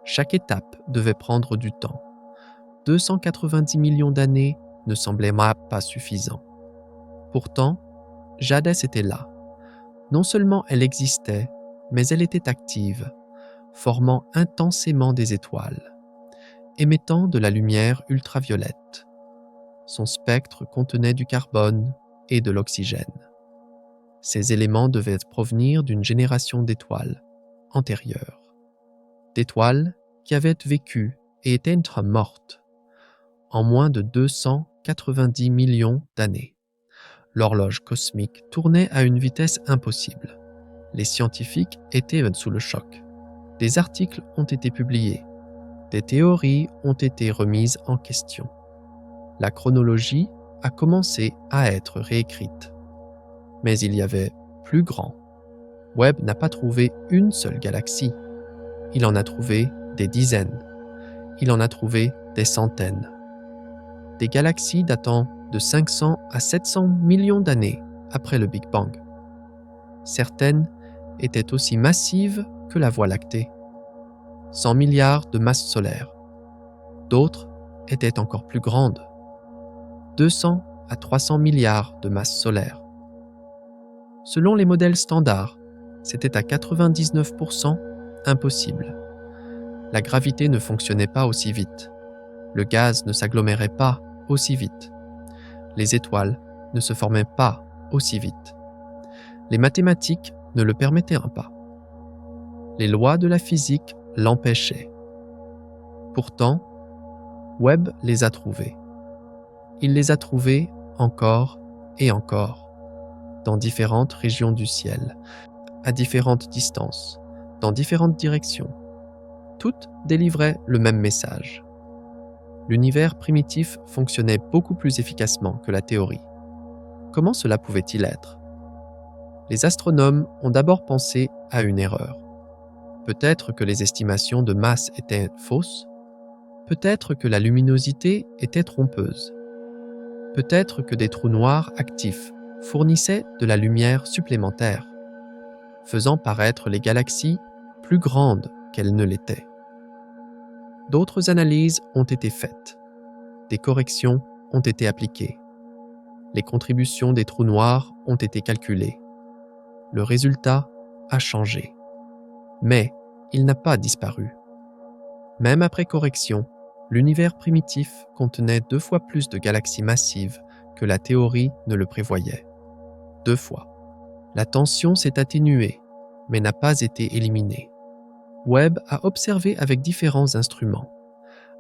Chaque étape devait prendre du temps. 290 millions d'années ne semblaient pas suffisant. Pourtant, JADES était là. Non seulement elle existait, mais elle était active, formant intensément des étoiles, émettant de la lumière ultraviolette. Son spectre contenait du carbone et de l'oxygène. Ces éléments devaient provenir d'une génération d'étoiles antérieures. D'étoiles qui avaient vécu et étaient mortes en moins de 290 millions d'années. L'horloge cosmique tournait à une vitesse impossible. Les scientifiques étaient sous le choc. Des articles ont été publiés. Des théories ont été remises en question. La chronologie a commencé à être réécrite. Mais il y avait plus grand. Webb n'a pas trouvé une seule galaxie. Il en a trouvé des dizaines. Il en a trouvé des centaines. Des galaxies datant de 500 à 700 millions d'années après le Big Bang. Certaines étaient aussi massives que la Voie lactée, 100 milliards de masses solaires. D'autres étaient encore plus grandes, 200 à 300 milliards de masses solaires. Selon les modèles standards, c'était à 99% impossible. La gravité ne fonctionnait pas aussi vite. Le gaz ne s'agglomérait pas aussi vite. Les étoiles ne se formaient pas aussi vite. Les mathématiques ne le permettaient pas. Les lois de la physique l'empêchaient. Pourtant, Webb les a trouvées. Il les a trouvées encore et encore, dans différentes régions du ciel, à différentes distances, dans différentes directions. Toutes délivraient le même message. L'univers primitif fonctionnait beaucoup plus efficacement que la théorie. Comment cela pouvait-il être? Les astronomes ont d'abord pensé à une erreur. Peut-être que les estimations de masse étaient fausses. Peut-être que la luminosité était trompeuse. Peut-être que des trous noirs actifs fournissaient de la lumière supplémentaire, faisant paraître les galaxies plus grandes qu'elles ne l'étaient. D'autres analyses ont été faites. Des corrections ont été appliquées. Les contributions des trous noirs ont été calculées. Le résultat a changé. Mais il n'a pas disparu. Même après correction, l'univers primitif contenait 2 fois plus de galaxies massives que la théorie ne le prévoyait. 2 fois. La tension s'est atténuée, mais n'a pas été éliminée. Webb a observé avec différents instruments.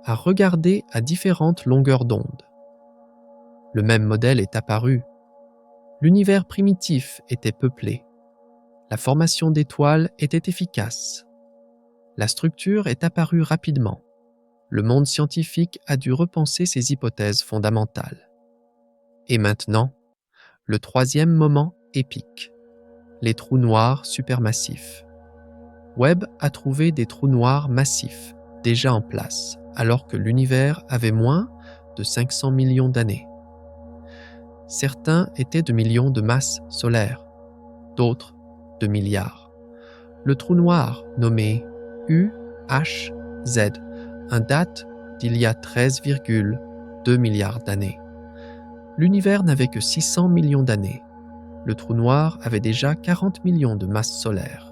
à regarder à différentes longueurs d'onde. Le même modèle est apparu. L'univers primitif était peuplé. La formation d'étoiles était efficace. La structure est apparue rapidement. Le monde scientifique a dû repenser ses hypothèses fondamentales. Et maintenant, le troisième moment épique. Les trous noirs supermassifs. Webb a trouvé des trous noirs massifs, déjà en place, alors que l'univers avait moins de 500 millions d'années. Certains étaient de millions de masses solaires, d'autres de milliards. Le trou noir, nommé UHZ, date d'il y a 13,2 milliards d'années. L'univers n'avait que 600 millions d'années. Le trou noir avait déjà 40 millions de masses solaires.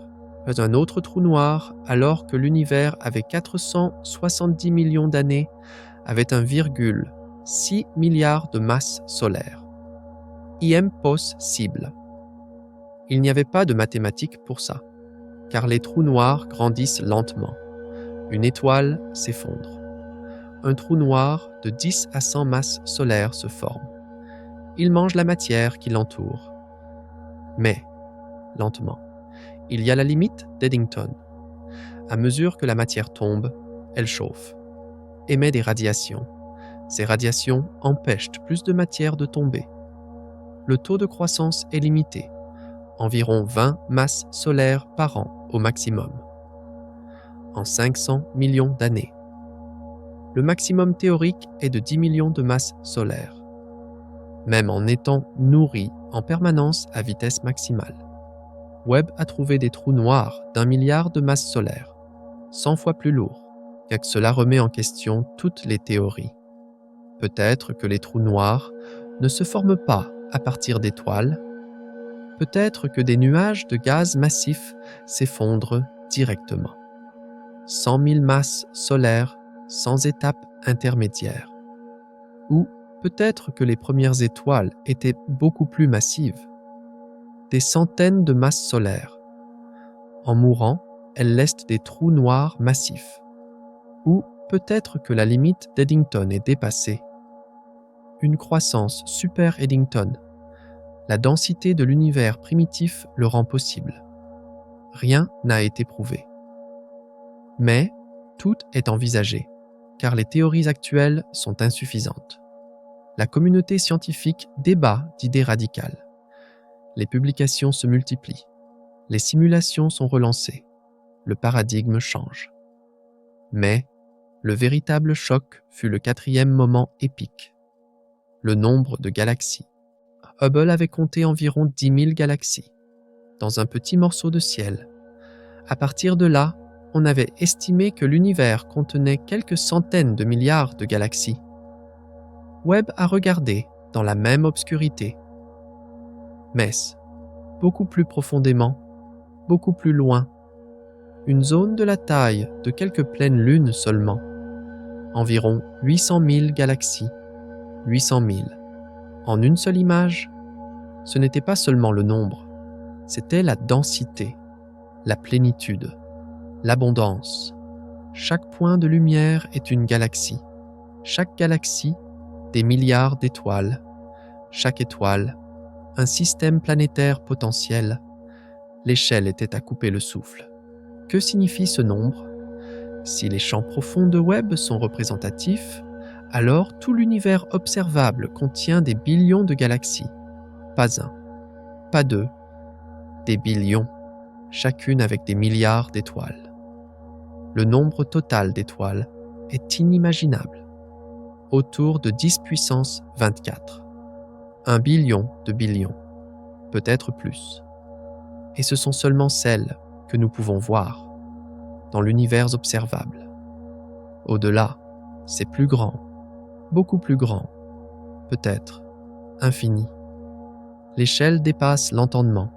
Un autre trou noir, alors que l'univers avait 470 millions d'années, avait 1,6 milliard de masses solaires. Impossible. Il n'y avait pas de mathématiques pour ça, car les trous noirs grandissent lentement. Une étoile s'effondre. Un trou noir de 10 à 100 masses solaires se forme. Il mange la matière qui l'entoure. Mais, lentement, il y a la limite d'Eddington. À mesure que la matière tombe, elle chauffe, émet des radiations. Ces radiations empêchent plus de matière de tomber. Le taux de croissance est limité, environ 20 masses solaires par an au maximum. En 500 millions d'années. Le maximum théorique est de 10 millions de masses solaires, même en étant nourri en permanence à vitesse maximale. Webb a trouvé des trous noirs d'1 milliard de masses solaires, 100 fois plus lourds, car cela remet en question toutes les théories. Peut-être que les trous noirs ne se forment pas à partir d'étoiles, peut-être que des nuages de gaz massifs s'effondrent directement. 100 000 masses solaires sans étape intermédiaire. Ou peut-être que les premières étoiles étaient beaucoup plus massives. Des centaines de masses solaires. En mourant, elles laissent des trous noirs massifs. Ou peut-être que la limite d'Eddington est dépassée. Une croissance super Eddington. La densité de l'univers primitif le rend possible. Rien n'a été prouvé. Mais tout est envisagé, car les théories actuelles sont insuffisantes. La communauté scientifique débat d'idées radicales. Les publications se multiplient. Les simulations sont relancées. Le paradigme change. Mais le véritable choc fut le quatrième moment épique. Le nombre de galaxies. Hubble avait compté environ 10 000 galaxies, dans un petit morceau de ciel. À partir de là, on avait estimé que l'univers contenait quelques centaines de milliards de galaxies. Webb a regardé dans la même obscurité. Mais, beaucoup plus profondément, beaucoup plus loin, une zone de la taille de quelques pleines lunes seulement, environ 800 000 galaxies, 800 000. En une seule image, ce n'était pas seulement le nombre, c'était la densité, la plénitude, l'abondance. Chaque point de lumière est une galaxie. Chaque galaxie, des milliards d'étoiles. Chaque étoile, un système planétaire potentiel. L'échelle était à couper le souffle. Que signifie ce nombre? Si les champs profonds de Webb sont représentatifs, alors tout l'univers observable contient des billions de galaxies. Pas un, pas deux, des billions, chacune avec des milliards d'étoiles. Le nombre total d'étoiles est inimaginable, autour de 10 puissance 24. 1 billion de billions, peut-être plus. Et ce sont seulement celles que nous pouvons voir, dans l'univers observable. Au-delà, c'est plus grand, beaucoup plus grand, peut-être infini. L'échelle dépasse l'entendement.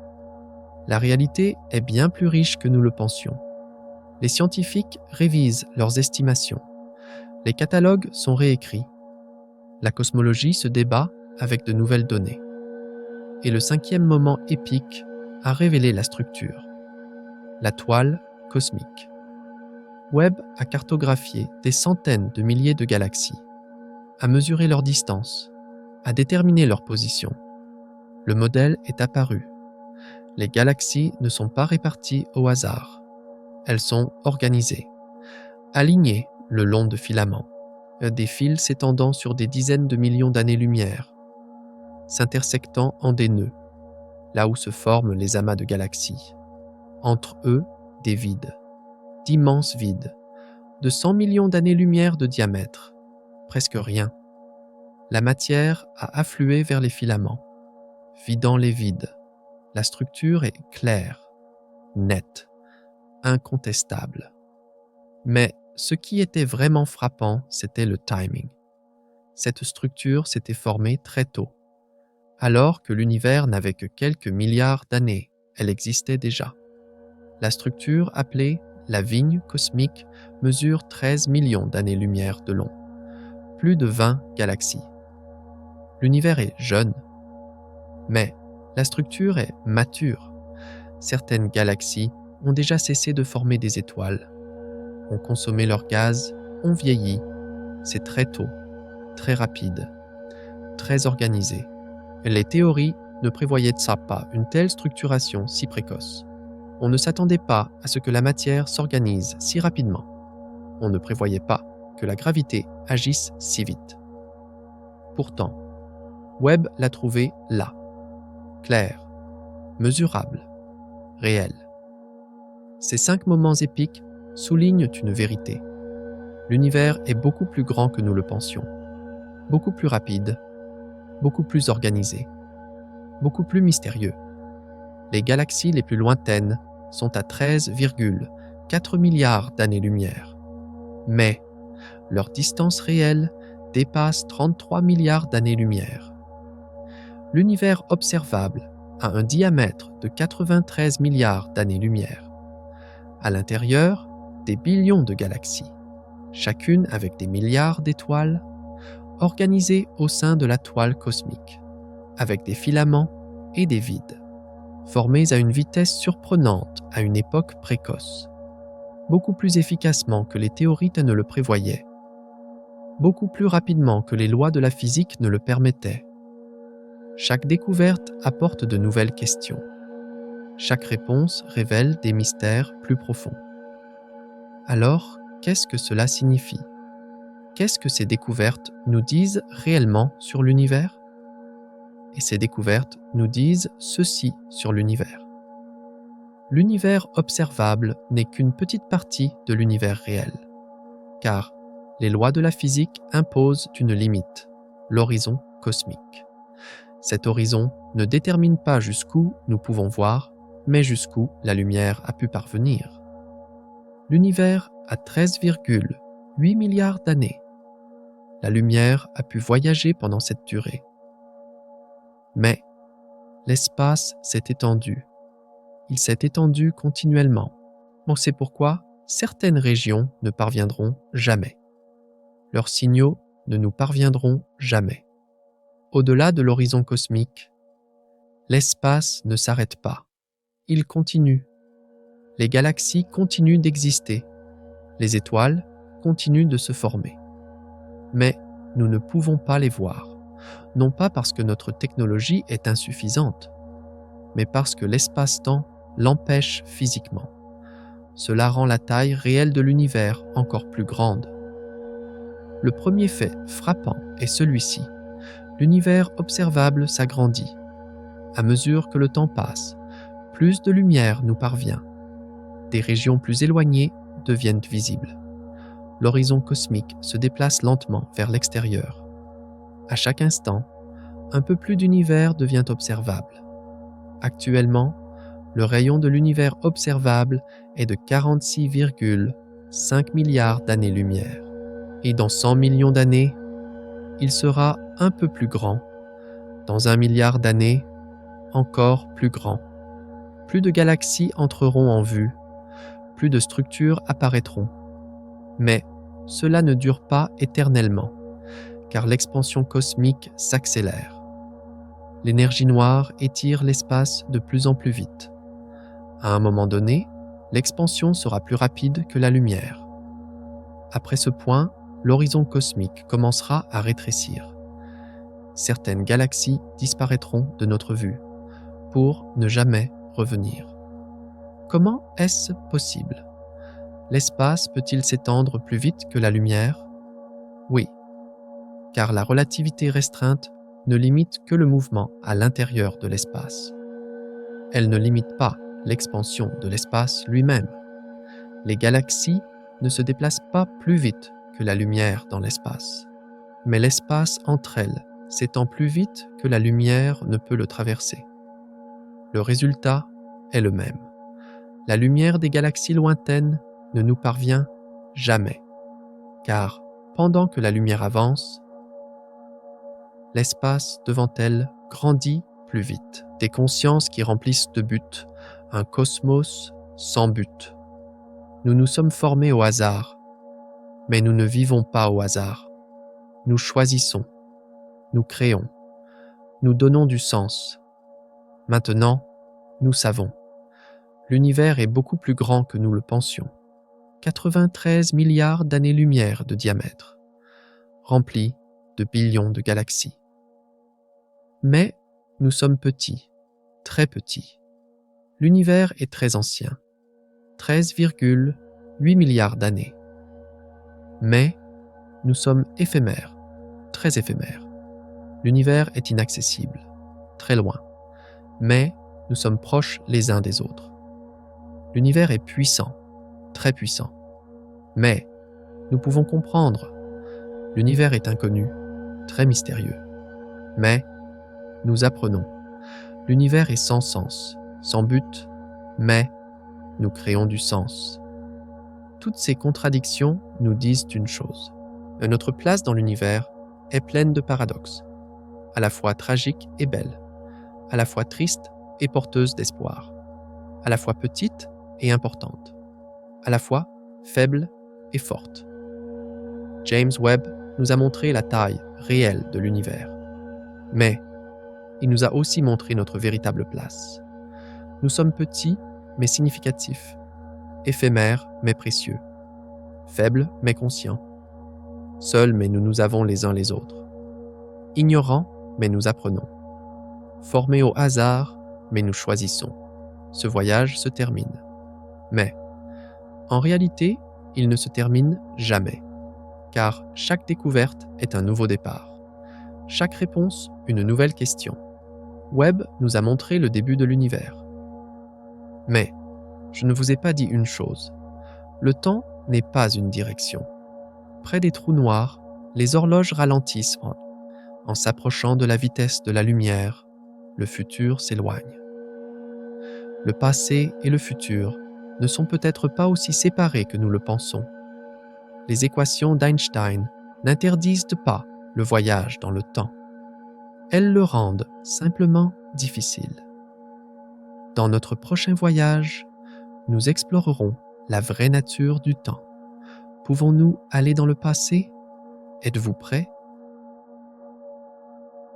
La réalité est bien plus riche que nous le pensions. Les scientifiques révisent leurs estimations. Les catalogues sont réécrits. La cosmologie se débat avec de nouvelles données. Et le cinquième moment épique a révélé la structure, la toile cosmique. Webb a cartographié des centaines de milliers de galaxies, a mesuré leur distance, a déterminé leur position. Le modèle est apparu. Les galaxies ne sont pas réparties au hasard. Elles sont organisées, alignées le long de filaments, des fils s'étendant sur des dizaines de millions d'années-lumière, s'intersectant en des nœuds, là où se forment les amas de galaxies. Entre eux, des vides, d'immenses vides, de 100 millions d'années-lumière de diamètre, presque rien. La matière a afflué vers les filaments, vidant les vides. La structure est claire, nette, incontestable. Mais ce qui était vraiment frappant, c'était le timing. Cette structure s'était formée très tôt. Alors que l'univers n'avait que quelques milliards d'années, elle existait déjà. La structure appelée la vigne cosmique mesure 13 millions d'années-lumière de long, plus de 20 galaxies. L'univers est jeune, mais la structure est mature. Certaines galaxies ont déjà cessé de former des étoiles, ont consommé leur gaz, ont vieilli. C'est très tôt, très rapide, très organisé. Les théories ne prévoyaient pas une telle structuration si précoce. On ne s'attendait pas à ce que la matière s'organise si rapidement. On ne prévoyait pas que la gravité agisse si vite. Pourtant, Webb l'a trouvé là, clair, mesurable, réel. Ces 5 moments épiques soulignent une vérité. L'univers est beaucoup plus grand que nous le pensions, beaucoup plus rapide, beaucoup plus organisé, beaucoup plus mystérieux. Les galaxies les plus lointaines sont à 13,4 milliards d'années-lumière. Mais leur distance réelle dépasse 33 milliards d'années-lumière. L'univers observable a un diamètre de 93 milliards d'années-lumière. À l'intérieur, des billions de galaxies, chacune avec des milliards d'étoiles, organisées au sein de la toile cosmique, avec des filaments et des vides, formés à une vitesse surprenante à une époque précoce, beaucoup plus efficacement que les théorites ne le prévoyaient, beaucoup plus rapidement que les lois de la physique ne le permettaient. Chaque découverte apporte de nouvelles questions. Chaque réponse révèle des mystères plus profonds. Alors, qu'est-ce que cela signifie? Qu'est-ce que ces découvertes nous disent réellement sur l'univers? Et ces découvertes nous disent ceci sur l'univers. L'univers observable n'est qu'une petite partie de l'univers réel, car les lois de la physique imposent une limite, l'horizon cosmique. Cet horizon ne détermine pas jusqu'où nous pouvons voir, mais jusqu'où la lumière a pu parvenir. L'univers a 13,8 milliards d'années. La lumière a pu voyager pendant cette durée. Mais l'espace s'est étendu. Il s'est étendu continuellement. C'est pourquoi certaines régions ne parviendront jamais. Leurs signaux ne nous parviendront jamais. Au-delà de l'horizon cosmique, l'espace ne s'arrête pas. Il continue. Les galaxies continuent d'exister. Les étoiles continuent de se former. Mais nous ne pouvons pas les voir, non pas parce que notre technologie est insuffisante, mais parce que l'espace-temps l'empêche physiquement. Cela rend la taille réelle de l'univers encore plus grande. Le premier fait frappant est celui-ci. L'univers observable s'agrandit. À mesure que le temps passe, plus de lumière nous parvient. Des régions plus éloignées deviennent visibles. L'horizon cosmique se déplace lentement vers l'extérieur. À chaque instant, un peu plus d'univers devient observable. Actuellement, le rayon de l'univers observable est de 46,5 milliards d'années-lumière. Et dans 100 millions d'années, il sera un peu plus grand. Dans 1 milliard d'années, encore plus grand. Plus de galaxies entreront en vue, plus de structures apparaîtront. Mais cela ne dure pas éternellement, car l'expansion cosmique s'accélère. L'énergie noire étire l'espace de plus en plus vite. À un moment donné, l'expansion sera plus rapide que la lumière. Après ce point, l'horizon cosmique commencera à rétrécir. Certaines galaxies disparaîtront de notre vue pour ne jamais revenir. Comment est-ce possible? L'espace peut-il s'étendre plus vite que la lumière? Oui, car la relativité restreinte ne limite que le mouvement à l'intérieur de l'espace. Elle ne limite pas l'expansion de l'espace lui-même. Les galaxies ne se déplacent pas plus vite que la lumière dans l'espace, mais l'espace entre elles s'étend plus vite que la lumière ne peut le traverser. Le résultat est le même. La lumière des galaxies lointaines ne nous parvient jamais, car pendant que la lumière avance, l'espace devant elle grandit plus vite. Des consciences qui remplissent de buts, un cosmos sans but. Nous nous sommes formés au hasard, mais nous ne vivons pas au hasard. Nous choisissons, nous créons, nous donnons du sens. Maintenant, nous savons. L'univers est beaucoup plus grand que nous le pensions. 93 milliards d'années-lumière de diamètre, rempli de billions de galaxies. Mais nous sommes petits, très petits. L'univers est très ancien, 13,8 milliards d'années. Mais nous sommes éphémères, très éphémères. L'univers est inaccessible, très loin. Mais nous sommes proches les uns des autres. L'univers est puissant, très puissant. Mais nous pouvons comprendre. L'univers est inconnu, très mystérieux. Mais nous apprenons. L'univers est sans sens, sans but, mais nous créons du sens. Toutes ces contradictions nous disent une chose. Notre place dans l'univers est pleine de paradoxes, à la fois tragiques et belles, à la fois tristes et porteuses d'espoir, à la fois petite et importante, à la fois faible et forte. James Webb nous a montré la taille réelle de l'univers, mais il nous a aussi montré notre véritable place. Nous sommes petits mais significatifs, éphémères mais précieux, faibles mais conscients, seuls mais nous nous avons les uns les autres, ignorants mais nous apprenons, formés au hasard mais nous choisissons. Ce voyage se termine. Mais, en réalité, il ne se termine jamais, car chaque découverte est un nouveau départ. Chaque réponse, une nouvelle question. Webb nous a montré le début de l'univers. Mais, je ne vous ai pas dit une chose. Le temps n'est pas une direction. Près des trous noirs, les horloges ralentissent en s'approchant de la vitesse de la lumière. Le futur s'éloigne. Le passé et le futur ne sont peut-être pas aussi séparés que nous le pensons. Les équations d'Einstein n'interdisent pas le voyage dans le temps. Elles le rendent simplement difficile. Dans notre prochain voyage, nous explorerons la vraie nature du temps. Pouvons-nous aller dans le passé? Êtes-vous prêts?